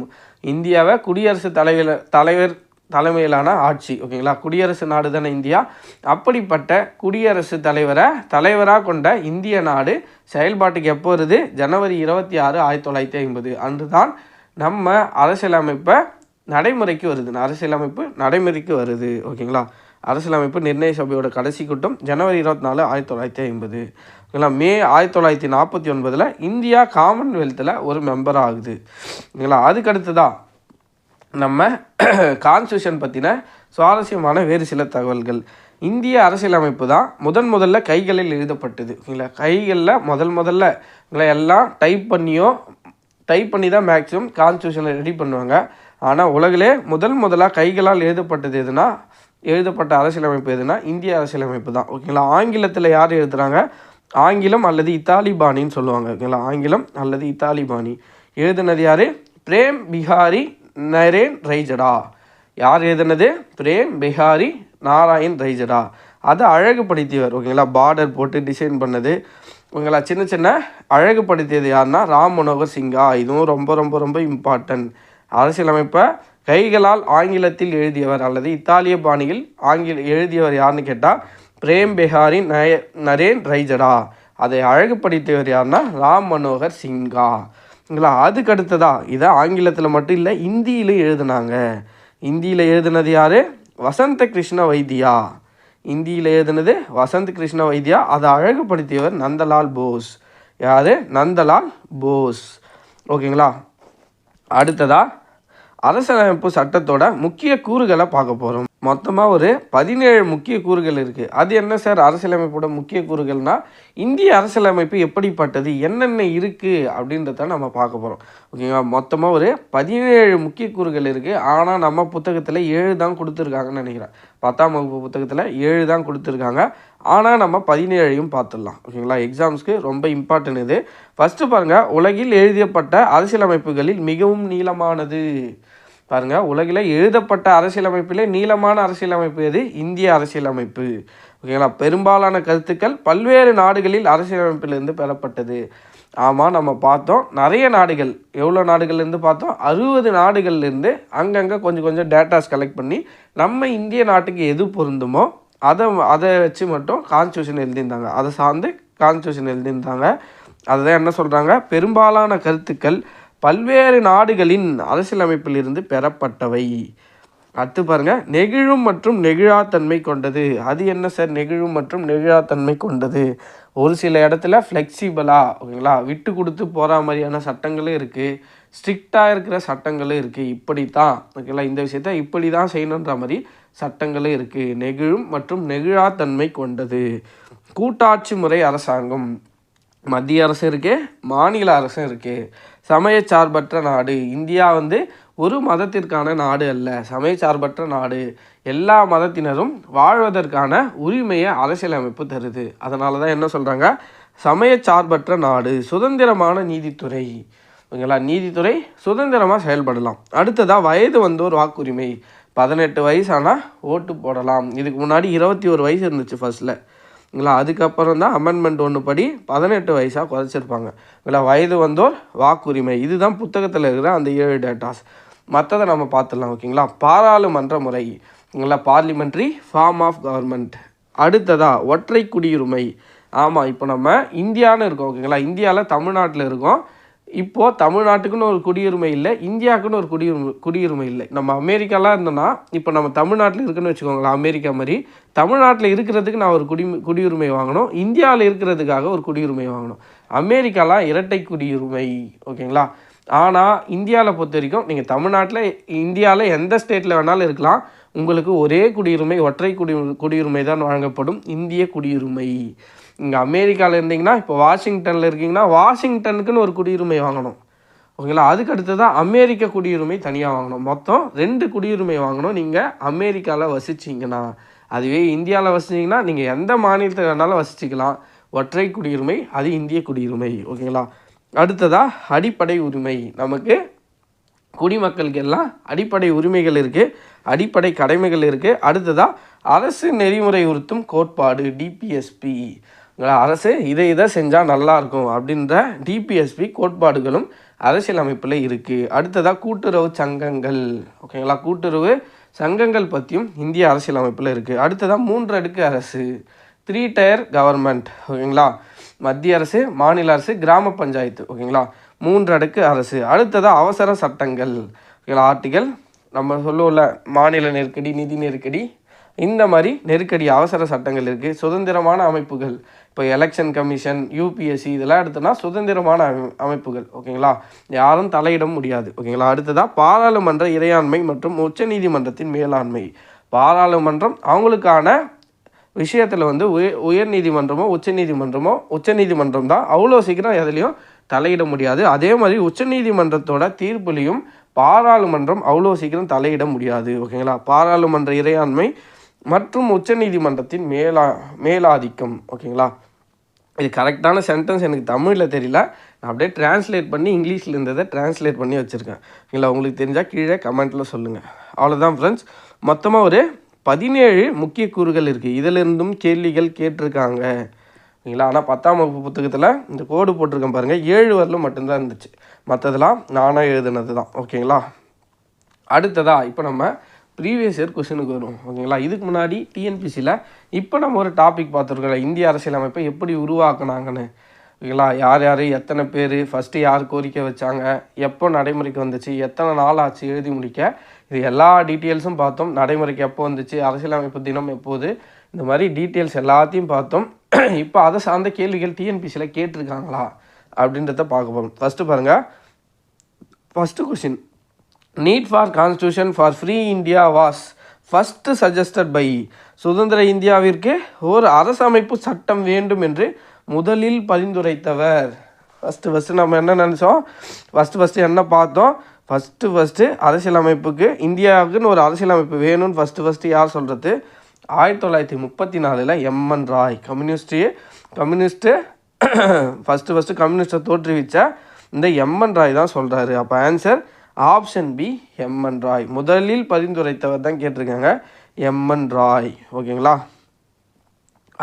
இந்தியாவை குடியரசுத் தலைவர் தலைமையிலான ஆட்சி. ஓகேங்களா. குடியரசு நாடு தானே இந்தியா. அப்படிப்பட்ட குடியரசு தலைவராக கொண்ட இந்திய நாடு செயல்பாட்டுக்கு எப்போ வருது? ஜனவரி 26, 1950 அன்று தான் நம்ம அரசியலமைப்பை நடைமுறைக்கு வருது. அரசியலமைப்பு நடைமுறைக்கு வருது. ஓகேங்களா. அரசியலமைப்பு நிர்ணய சபையோட கடைசி கூட்டம் ஜனவரி 24, 1950. ஓகேங்களா. மே 1949 இந்தியா காமன்வெல்த்தில் ஒரு மெம்பர் ஆகுது. ஓகேங்களா. அதுக்கடுத்துதான் நம்ம கான்ஸ்டியூஷன் பற்றின சுவாரஸ்யமான வேறு சில தகவல்கள். இந்திய அரசியலமைப்பு தான் முதல்ல கைகளில் எழுதப்பட்டது. ஓகேங்களா. கைகளில் முதல்ல எல்லாம் டைப் பண்ணி தான் மேக்ஸிமம் கான்ஸ்டியூஷனை ரெடி பண்ணுவாங்க. ஆனால் உலகிலே முதலாக கைகளால் எழுதப்பட்ட அரசியலமைப்பு எதுனா இந்திய அரசியலமைப்பு தான். ஓகேங்களா. ஆங்கிலத்தில் யார் எழுதுகிறாங்க? ஆங்கிலம் அல்லது இத்தாலி பாணின்னு சொல்லுவாங்க. ஓகேங்களா. ஆங்கிலம் அல்லது இத்தாலி பாணி எழுதுனது யார்? பிரேம் பிஹாரி நரேன் ரைஜடா. யார் எழுதுனது? பிரேம் பிஹாரி நாராயண் ரைஜடா. அதை அழகுபடுத்தியவர். ஓகேங்களா. பார்டர் போட்டு டிசைன் பண்ணது. ஓகேங்களா. சின்ன அழகுபடுத்தியது யாருன்னா ராம் மனோகர் சிங்கா. இதுவும் ரொம்ப ரொம்ப ரொம்ப இம்பார்ட்டன்ட். அரசியலமைப்பை கைகளால் ஆங்கிலத்தில் எழுதியவர் அல்லது இத்தாலிய பாணியில் எழுதியவர் யாருன்னு கேட்டால் பிரேம் பிஹாரி நரேன் ரைஜடா. அதை அழகுபடுத்தியவர் யாருன்னா ராம் மனோகர் சிங்கா. ஓகேங்களா. அதுக்கடுத்ததா இதை ஆங்கிலத்தில் மட்டும் இல்லை, இந்தியிலும் எழுதுனாங்க. இந்தியில் எழுதுனது யார்? வசந்த கிருஷ்ண வைத்தியா. இந்தியில் எழுதுனது வசந்த் கிருஷ்ண வைத்தியா. அதை அழகுபடுத்தியவர் நந்தலால் போஸ். யார்? நந்தலால் போஸ். ஓகேங்களா. அடுத்ததா அரசியலமைப்பு சட்டத்தோட முக்கிய கூறுகளை பார்க்க போகிறோம். மொத்தமாக ஒரு 17 முக்கிய கூறுகள் இருக்குது. அது என்ன சார் அரசியலமைப்போட முக்கிய கூறுகள்னால், இந்திய அரசியலமைப்பு எப்படிப்பட்டது, என்னென்ன இருக்குது அப்படின்றத நம்ம பார்க்க போகிறோம். ஓகேங்களா. மொத்தமாக ஒரு 17 முக்கிய கூறுகள் இருக்குது. ஆனால் நம்ம புத்தகத்தில் 7 தான் கொடுத்துருக்காங்கன்னு நினைக்கிறேன். 10ஆம் வகுப்பு புத்தகத்தில் 7 தான் கொடுத்துருக்காங்க. ஆனால் நம்ம 17ஐயும் பார்த்துடலாம். ஓகேங்களா. எக்ஸாம்ஸ்க்கு ரொம்ப இம்பார்ட்டன்ட் இது. ஃபஸ்ட்டு பாருங்கள், உலகில் எழுதப்பட்ட அரசியலமைப்புகளில் மிகவும் நீளமானது. பாருங்கள், உலகில் எழுதப்பட்ட அரசியலமைப்பிலே நீளமான அரசியலமைப்பு எது? இந்திய அரசியலமைப்பு. ஓகேங்களா. பெரும்பாலான கருத்துக்கள் பல்வேறு நாடுகளில் அரசியலமைப்பிலிருந்து பெறப்பட்டது. ஆமாம், நம்ம பார்த்தோம் நிறைய நாடுகள். எவ்வளோ நாடுகள்லேருந்து பார்த்தோம்? 60 நாடுகள்லேருந்து அங்கங்கே கொஞ்சம் டேட்டாஸ் கலெக்ட் பண்ணி நம்ம இந்திய நாட்டுக்கு எது பொருந்துமோ அதை வச்சு மட்டும் கான்ஸ்டியூஷன் எழுதியிருந்தாங்க. அதை சார்ந்து கான்ஸ்டியூஷன் எழுதியிருந்தாங்க. அதுதான் என்ன சொல்கிறாங்க, பெரும்பாலான கருத்துக்கள் பல்வேறு நாடுகளின் அரசியலமைப்பிலிருந்து பெறப்பட்டவை. அடுத்து பாருங்கள், நெகிழும் மற்றும் நெகிழாத்தன்மை கொண்டது. அது என்ன சார் நெகிழும் மற்றும் நெகிழாத்தன்மை கொண்டது? ஒரு சில இடத்துல ஃப்ளெக்சிபிளாக, ஓகேங்களா, விட்டு கொடுத்து போகிற மாதிரியான சட்டங்களும் இருக்குது, ஸ்ட்ரிக்டாக இருக்கிற சட்டங்களும் இருக்குது. இப்படி தான், ஓகேங்களா, இந்த விஷயத்த இப்படி தான் செய்யணுன்ற மாதிரி சட்டங்களும் இருக்குது. நெகிழும் மற்றும் நெகிழாத்தன்மை கொண்டது. கூட்டாட்சி முறை அரசாங்கம், மத்திய அரசு இருக்குது, மாநில அரசும் இருக்குது. சமயச்சார்பற்ற நாடு, இந்தியா வந்து ஒரு மதத்திற்கான நாடு அல்ல, சமயச்சார்பற்ற நாடு. எல்லா மதத்தினரும் வாழ்வதற்கான உரிமையை அரசியலமைப்பு தருது. அதனால தான் என்ன சொல்கிறாங்க, சமயச்சார்பற்ற நாடு. சுதந்திரமான நீதித்துறை, ஓகேங்களா, நீதித்துறை சுதந்திரமாக செயல்படலாம். அடுத்ததாக வயது வந்தோர் வாக்குரிமை, 18 வயசானால் ஓட்டு போடலாம். இதுக்கு முன்னாடி 21 வயசு இருந்துச்சு ஃபர்ஸ்ட்டில், இல்லைங்களா. அதுக்கப்புறம் தான் அமெண்ட்மெண்ட் 1 படி 18 வயசாக குறைச்சிருப்பாங்க. இல்லை, வயது வந்தோர் வாக்குரிமை, இதுதான் புத்தகத்தில் இருக்கிற அந்த 7 டேட்டாஸ். மற்றதை நம்ம பார்த்துடலாம், ஓகேங்களா. பாராளுமன்ற முறை, ஓகேங்களா, பார்லிமெண்ட்ரி ஃபார்ம் ஆஃப் கவர்மெண்ட். அடுத்ததாக ஒற்றை குடியுரிமை. ஆமாம், இப்போ நம்ம இந்தியான்னு இருக்கோம், ஓகேங்களா. இந்தியாவில் தமிழ்நாட்டில் இருக்கோம். இப்போது தமிழ்நாட்டுக்குன்னு ஒரு குடியுரிமை இல்லை, இந்தியாவுக்குன்னு ஒரு குடியுரிமை இல்லை. நம்ம அமெரிக்காலாம் இருந்தோன்னா இப்போ நம்ம தமிழ்நாட்டில் இருக்குன்னு வச்சுக்கோங்களேன், அமெரிக்கா மாதிரி. தமிழ்நாட்டில் இருக்கிறதுக்கு நான் ஒரு குடியுரிமை வாங்கணும், இந்தியாவில் இருக்கிறதுக்காக ஒரு குடியுரிமை வாங்கணும். அமெரிக்காலாம் இரட்டை குடியுரிமை, ஓகேங்களா. ஆனால் இந்தியாவில் பொறுத்த வரைக்கும் நீங்கள் தமிழ்நாட்டில் இந்தியாவில் எந்த ஸ்டேட்டில் வேணாலும் இருக்கலாம், உங்களுக்கு ஒரே குடியுரிமை, ஒற்றை குடியுரிமை தான் வழங்கப்படும், இந்திய குடியுரிமை. இங்கே அமெரிக்காவில் இருந்தீங்கன்னா, இப்போ வாஷிங்டனில் இருக்கீங்கன்னா வாஷிங்டனுக்குன்னு ஒரு குடியுரிமை வாங்கணும், ஓகேங்களா. அதுக்கு அடுத்து தான் அமெரிக்க குடியுரிமை தனியாக வாங்கணும். மொத்தம் 2 குடியுரிமை வாங்கணும் நீங்கள் அமெரிக்காவில் வசிச்சிங்கன்னா. அதுவே இந்தியாவில் வசிச்சிங்கன்னா நீங்கள் எந்த மாநிலத்தில் வேணாலும் வசிச்சிக்கலாம். ஒற்றை குடியுரிமை, அது இந்திய குடியுரிமை, ஓகேங்களா. அடுத்ததாக அடிப்படை உரிமை. நமக்கு குடிமக்களுக்கு எல்லாம் அடிப்படை உரிமைகள் இருக்குது, அடிப்படை கடமைகள் இருக்குது. அடுத்ததாக அரசு நெறிமுறை உறுத்தும் கோட்பாடு, டிபிஎஸ்பி. அரசு இதை செஞ்சால் நல்லாயிருக்கும் அப்படின்ற டிபிஎஸ்பி கோட்பாடுகளும் அரசியல் அமைப்பில் இருக்குது. அடுத்ததாக கூட்டுறவு சங்கங்கள், ஓகேங்களா. கூட்டுறவு சங்கங்கள் பற்றியும் இந்திய அரசியல் அமைப்பில் இருக்குது. அடுத்ததாக 3 அடுக்கு அரசு, 3 டயர் கவர்மெண்ட், ஓகேங்களா. மத்திய அரசு, மாநில அரசு, கிராம பஞ்சாயத்து, ஓகேங்களா. 3 அடுக்கு அரசு. அடுத்ததாக அவசர சட்டங்கள், ஓகேங்களா. ஆர்டிகல் நம்ம சொல்லுவோம்ல, மாநில நெருக்கடி, நிதி நெருக்கடி, இந்த மாதிரி நெருக்கடி அவசர சட்டங்கள் இருக்குது. சுதந்திரமான அமைப்புகள், இப்போ எலெக்ஷன் கமிஷன், யூபிஎஸ்சி, இதெல்லாம் எடுத்தோன்னா சுதந்திரமான அமைப்புகள், ஓகேங்களா. யாரும் தலையிட முடியாது, ஓகேங்களா. அடுத்ததாக பாராளுமன்ற இறையாண்மை மற்றும் உச்சநீதிமன்றத்தின் மேலாண்மை. பாராளுமன்றம் அவங்களுக்கான விஷயத்தில் வந்து உயர் நீதிமன்றமோ உச்சநீதிமன்றம் தான் அவ்வளோ சீக்கிரம் எதுலேயும் தலையிட முடியாது. அதே மாதிரி உச்சநீதிமன்றத்தோட தீர்ப்புலையும் பாராளுமன்றம் அவ்வளோ சீக்கிரம் தலையிட முடியாது, ஓகேங்களா. பாராளுமன்ற இறையாண்மை மற்றும் உச்சநீதிமன்றத்தின் மேலாதிக்கம், ஓகேங்களா. இது கரெக்டான சென்டென்ஸ் எனக்கு தமிழில் தெரியல, நான் அப்படியே டிரான்ஸ்லேட் பண்ணி இங்கிலீஷில் இருந்ததை டிரான்ஸ்லேட் பண்ணி வச்சுருக்கேன், ஓகேங்களா. உங்களுக்கு தெரிஞ்சால் கீழே கமெண்ட்டில் சொல்லுங்கள். அவ்வளோதான் ஃப்ரெண்ட்ஸ். மொத்தமாக ஒரு 17 முக்கிய கூறுகள் இருக்குது. இதிலிருந்தும் கேள்விகள் கேட்டிருக்காங்க, ஓகேங்களா. ஆனால் 10ஆம் வகுப்பு புத்தகத்தில் இந்த கோடு போட்டிருக்கேன் பாருங்கள், 7 வரலும் மட்டும்தான் இருந்துச்சு, மற்றதெல்லாம் நானாக எழுதுனது தான், ஓகேங்களா. அடுத்ததாக இப்போ நம்ம ப்ரீவியஸ் இயர் கொஷனுக்கு வருவோம், ஓகேங்களா. இதுக்கு முன்னாடி டிஎன்பிசியில் இப்போ நம்ம ஒரு டாபிக் பார்த்துருக்கோம், இந்திய அரசியலமைப்பை எப்படி உருவாக்குனாங்கன்னு, ஓகேங்களா. யார் எத்தனை பேர், ஃபஸ்ட்டு யார் கோரிக்கை வச்சாங்க, எப்போ நடைமுறைக்கு வந்துச்சு, எத்தனை நாள் ஆச்சு எழுதி முடிக்க, இது எல்லா டீட்டெயில்ஸும் பார்த்தோம். நடைமுறைக்கு எப்போ வந்துச்சு, அரசியலமைப்பு தினம் எப்போது, இந்த மாதிரி டீட்டெயில்ஸ் எல்லாத்தையும் பார்த்தோம். இப்போ அதை சார்ந்த கேள்விகள் டிஎன்பிசியில் கேட்டிருக்காங்களா அப்படின்றத பார்க்க போகிறோம். ஃபஸ்ட்டு பாருங்கள், first question, need for constitution for free India was first suggested by. சுதந்திர இந்தியாவிற்கு ஒரு அரசமைப்பு சட்டம் வேண்டும் என்று முதலில் பரிந்துரைத்தவர். ஃபஸ்ட்டு நம்ம என்ன நினச்சோம், ஃபஸ்ட்டு என்ன பார்த்தோம், ஃபஸ்ட்டு அரசியலமைப்புக்கு, இந்தியாவுக்குன்னு ஒரு அரசியலமைப்பு வேணும்னு ஃபஸ்ட்டு யார் சொல்கிறது, 1934 எம்என் ராய், கம்யூனிஸ்ட்டு ஃபஸ்ட்டு கம்யூனிஸ்ட்டை தோற்றுவிச்ச இந்த எம்என் ராய் தான் சொல்கிறாரு. அப்போ answer option B, M N Roy. முதலில் பரிந்துரைத்தவர் தான் கேட்டிருக்காங்க, எம்என் ராய், ஓகேங்களா.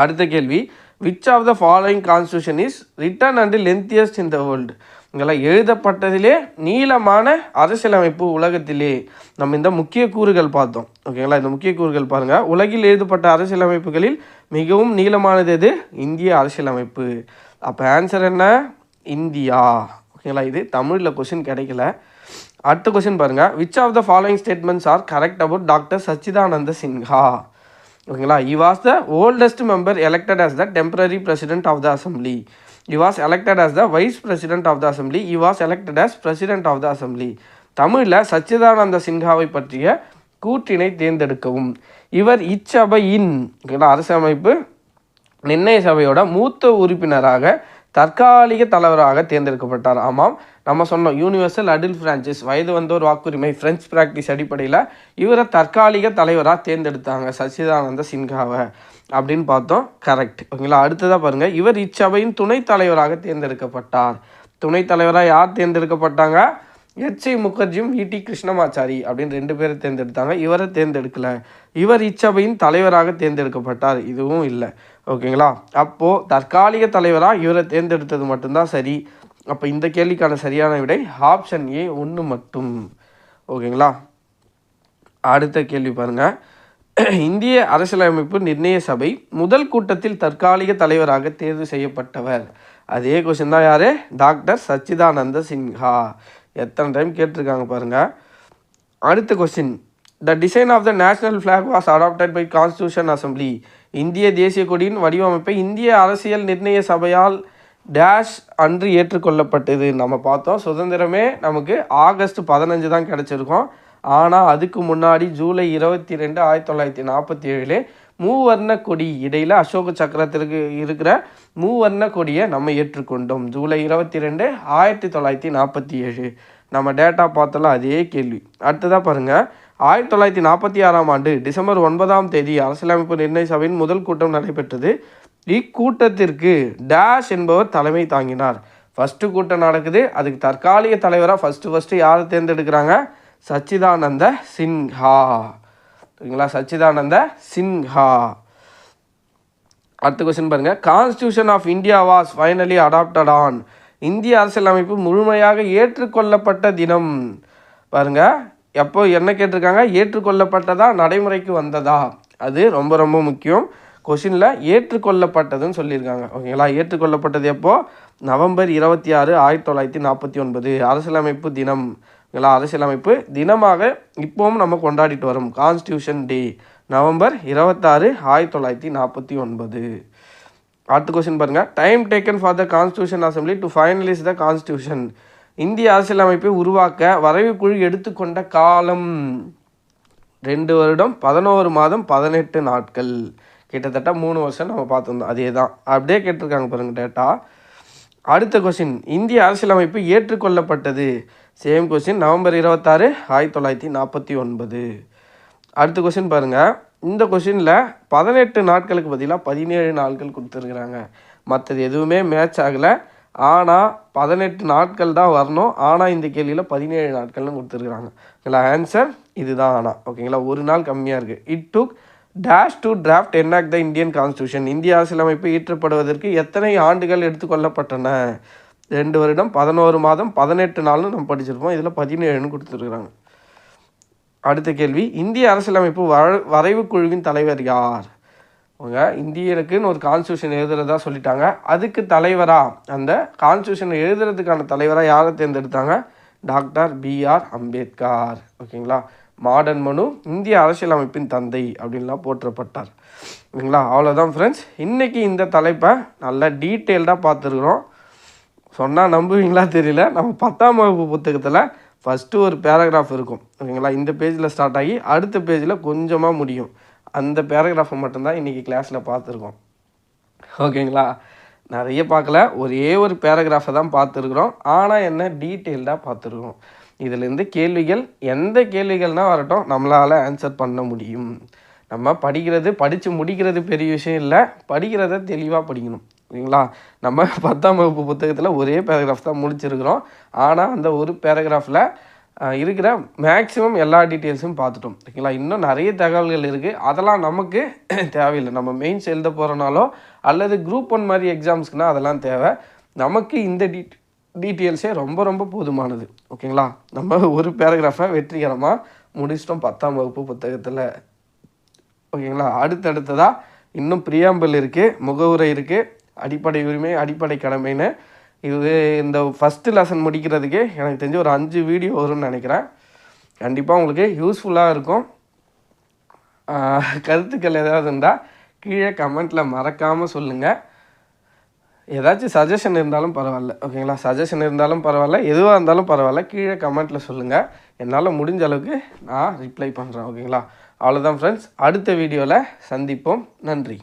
அடுத்த கேள்வி, which of the following constitution is written and lengthiest in the world. இங்கெல்லாம் எழுதப்பட்டதிலே நீளமான அரசியலமைப்பு உலகத்திலே. நம்ம இந்த முக்கிய கூறுகள் பார்த்தோம், ஓகேங்களா. இந்த முக்கிய கூறுகள் பாருங்கள், உலகில் எழுதப்பட்ட அரசியலமைப்புகளில் மிகவும் நீளமானது எது, இந்திய அரசியலமைப்பு. அப்போ ஆன்சர் என்ன, இந்தியா, ஓகேங்களா. இது தமிழில் கொஷின் கிடைக்கல. அடுத்த கொஷின் பாருங்கள், which of the following statements are correct about doctor Sachchidananda Sinha, ஓகேங்களா. He was the oldest member elected as the temporary president of the assembly. He was elected as the vice president of the assembly. He was elected as president of the assembly. தமிழில் சச்சிதானந்த சின்ஹாவை பற்றிய கூற்றினை தேர்ந்தெடுக்கவும். இவர் இச்சபையின் அரசமைப்பு நிர்ணய சபையோட மூத்த உறுப்பினராக தற்காலிக தலைவராக தேர்ந்தெடுக்கப்பட்டார். ஆமாம், நம்ம சொன்னோம் யூனிவர்சல் அடல்ட் பிரான்ச்சஸ், வயது வந்தோர் வாக்குரிமை ஃப்ரெஞ்ச் பிராக்டிஸ் அடிப்படையில் இவரை தற்காலிக தலைவராக தேர்ந்தெடுத்தாங்க சச்சிதானந்த சின்ஹாவை அப்படின்னு பார்த்தோம். கரெக்ட். ஓகேங்களா. அடுத்ததாக பாருங்கள், இவர் இச்சபையின் துணைத் தலைவராக தேர்ந்தெடுக்கப்பட்டார். துணைத் தலைவராக யார் தேர்ந்தெடுக்கப்பட்டாங்க? எச்.ஐ. முகர்ஜியும் வி.டி. கிருஷ்ணமாச்சாரி அப்படின்னு 2 பேரை தேர்ந்தெடுத்தாங்க. இவரை தேர்ந்தெடுக்கல. இவர் இச்சபையின் தலைவராக தேர்ந்தெடுக்கப்பட்டார். இதுவும் இல்லை. ஓகேங்களா. அப்போது தற்காலிக தலைவராக இவரை தேர்ந்தெடுத்தது மட்டும்தான் சரி. அப்போ இந்த கேள்விக்கான சரியான விடை ஆப்ஷன் ஏ 1 மட்டும். ஓகேங்களா. அடுத்த கேள்வி பாருங்கள். இந்திய அரசியலமைப்பு நிர்ணய சபை முதல் கூட்டத்தில் தற்காலிக தலைவராக தேர்வு செய்யப்பட்டவர். அதே கொஸ்டின் தான் யார்? டாக்டர் சச்சிதானந்த சின்ஹா. எத்தனை டைம் கேட்டிருக்காங்க பாருங்கள். அடுத்த question, the design of the national flag was adopted by constitution assembly. இந்திய தேசிய கொடியின் வடிவமைப்பை இந்திய அரசியல் நிர்ணய சபையால் டேஷ் அன்று ஏற்றுக்கொள்ளப்பட்டது. நம்ம பார்த்தோம், சுதந்திரமே நமக்கு ஆகஸ்ட் 15 தான் கிடச்சிருக்கோம். ஆனால் அதுக்கு முன்னாடி ஜூலை 22, 1947 மூவர்ண கொடி இடையில் அசோக சக்கரத்திற்கு இருக்கிற மூவர்ண கொடியை நம்ம ஏற்றுக்கொண்டோம். ஜூலை 22, 1947 நம்ம டேட்டா பார்த்தலாம். அதே கேள்வி. அடுத்ததாக பாருங்கள், 1946ஆம் ஆண்டு டிசம்பர் 9ஆம் தேதி அரசியலமைப்பு நிர்ணய சபையின் முதல் கூட்டம் நடைபெற்றது. இக்கூட்டத்திற்கு டேஷ் என்பவர் தலைமை தாங்கினார். ஃபஸ்ட்டு கூட்டம் நடக்குது, அதுக்கு தற்காலிக தலைவராக ஃபஸ்ட்டு யாரை தேர்ந்தெடுக்கிறாங்க? சச்சிதானந்த சின்ஹா. ஓகேங்களா, சச்சிதானந்த சின்ஹா. அடுத்த கொஸ்டின் பாருங்கள், constitution of India was finally adopted on. இந்திய அரசியலமைப்பு முழுமையாக ஏற்றுக்கொள்ளப்பட்ட தினம் பாருங்கள். எப்போ என்ன கேட்டிருக்காங்க? ஏற்றுக்கொள்ளப்பட்டதா நடைமுறைக்கு வந்ததா? அது ரொம்ப ரொம்ப முக்கியம். கொஷினில் ஏற்றுக்கொள்ளப்பட்டதுன்னு சொல்லியிருக்காங்க. ஓகேங்களா. ஏற்றுக்கொள்ளப்பட்டது எப்போ? நவம்பர் 26, 1949 அரசியலமைப்பு தினம். ஓகேங்களா. அரசியலமைப்பு தினமாக இப்போவும் நம்ம கொண்டாடிட்டு வரோம். கான்ஸ்டியூஷன் டே நவம்பர் 26, 1949. அடுத்த கொஸ்டின் பாருங்கள், time taken for the constitution assembly to finalise the constitution. இந்திய அரசியலமைப்பை உருவாக்க வரைவு குழு எடுத்துக்கொண்ட காலம் 2 வருடம் 11 மாதம் 18 நாட்கள். கிட்டத்தட்ட 3 வருஷம் நம்ம பார்த்துருந்தோம். அதே தான் அப்படியே கேட்டிருக்காங்க பாருங்கள் டேட்டா. அடுத்த கொஸ்டின், இந்திய அரசியலமைப்பு ஏற்றுக்கொள்ளப்பட்டது. Same question, November 26, 1949. அடுத்த கொஸ்டின் பாருங்கள். இந்த கொஸ்டினில் 18 நாட்களுக்கு பதிலாக 17 நாட்கள் கொடுத்துருக்குறாங்க. மற்றது எதுவுமே மேட்ச் ஆகலை. ஆனால் 18 நாட்கள் தான் வரணும். ஆனால் இந்த கேள்வியில் 17 நாட்கள்னு கொடுத்துருக்குறாங்க. இல்லை, ஆன்சர் இதுதான். ஆனால் ஓகேங்களா, ஒரு நாள் கம்மியாக இருக்குது. It took dash to draft enact the Indian constitution. இந்திய அரசியலமைப்பு இயற்றப்படுவதற்கு எத்தனை ஆண்டுகள் எடுத்துக்கொள்ளப்பட்டன? 2 வருடம் 11 மாதம் 18 நாள்னு நம்ம படிச்சிருப்போம். இதில் 17ன்னு கொடுத்துருக்குறாங்க. அடுத்த கேள்வி, இந்திய அரசியலமைப்பு வரைவு குழுவின் தலைவர் யார்? அவங்க இந்தியனுக்குன்னு ஒரு கான்ஸ்டியூஷன் எழுதுறதா சொல்லிட்டாங்க. அதுக்கு தலைவராக, அந்த கான்ஸ்டியூஷன் எழுதுறதுக்கான தலைவராக யாரை தேர்ந்தெடுத்தாங்க? Doctor B.R. அம்பேத்கர். ஓகேங்களா. மாடர்ன் மனு இந்திய அரசியலமைப்பின் தந்தை அப்படின்லாம் போற்றப்பட்டார். ஓகேங்களா. அவ்வளோதான் ஃப்ரெண்ட்ஸ். இன்றைக்கி இந்த தலைப்பை நல்லா டீட்டெயில்டாக பார்த்துருக்குறோம். சொன்னால் நம்புவீங்களா தெரியல. நம்ம 10ஆம் வகுப்பு புத்தகத்தில் ஃபஸ்ட்டு ஒரு பேராகிராஃப் இருக்கும். ஓகேங்களா. இந்த பேஜில் ஸ்டார்ட் ஆகி அடுத்த பேஜில் கொஞ்சமாக முடியும். அந்த பேராகிராஃபை மட்டும்தான் இன்றைக்கி கிளாஸில் பார்த்துருக்கோம். ஓகேங்களா. நிறைய பார்க்கல, ஒரே ஒரு பேராகிராஃபை தான் பார்த்துருக்குறோம். ஆனால் என்ன டீட்டெயில்டாக பார்த்துருக்கோம். இதிலேருந்து கேள்விகள், எந்த கேள்விகள்னால் வரட்டும், நம்மளால் ஆன்சர் பண்ண முடியும். நம்ம படித்து முடிக்கிறது பெரிய விஷயம் இல்லை, படிக்கிறத தெளிவாக படிக்கணும். ஓகேங்களா. நம்ம 10ஆம் வகுப்பு புத்தகத்தில் ஒரே பேராகிராஃப் தான் முடிச்சிருக்கிறோம். ஆனால் அந்த ஒரு பேராகிராஃபில் இருக்கிற மேக்ஸிமம் எல்லா டீட்டெயில்ஸும் பார்த்துட்டோம். ஓகேங்களா. இன்னும் நிறைய தகவல்கள் இருக்குது. அதெல்லாம் நமக்கு தேவையில்லை. நம்ம மெயின்ஸ் எழுத போகிறனாலோ அல்லது குரூப் 1 மாதிரி எக்ஸாம்ஸ்க்குனால் அதெல்லாம் தேவை. நமக்கு இந்த டீட்டெயில்ஸே ரொம்ப ரொம்ப போதுமானது. ஓகேங்களா. நம்ம ஒரு பேராகிராஃபை வெற்றிகரமாக முடிச்சிட்டோம் 10ஆம் வகுப்பு புத்தகத்தில். ஓகேங்களா. அடுத்ததாக இன்னும் பிரியாம்பிள் இருக்குது, முகவுரை இருக்குது, அடிப்படை உரிமை, அடிப்படை கடமைன்னு. இது இந்த ஃபஸ்ட்டு லெசன் முடிக்கிறதுக்கு எனக்கு தெரிஞ்சு ஒரு 5 வீடியோ வரும்னு நினைக்கிறேன். கண்டிப்பாக உங்களுக்கு யூஸ்ஃபுல்லாக இருக்கும். கருத்துக்கள் ஏதாவது இருந்தால் கீழே கமெண்ட்டில் மறக்காமல் சொல்லுங்கள். ஏதாச்சும் சஜஷன் இருந்தாலும் பரவாயில்ல. ஓகேங்களா. சஜஷன் இருந்தாலும் பரவாயில்ல, எதுவாக இருந்தாலும் பரவாயில்ல, கீழே கமெண்ட்டில் சொல்லுங்கள். என்னால் முடிஞ்ச அளவுக்கு நான் ரிப்ளை பண்ணுறேன். ஓகேங்களா? அவ்வளோதான் ஃப்ரெண்ட்ஸ். அடுத்த வீடியோவில் சந்திப்போம். நன்றி.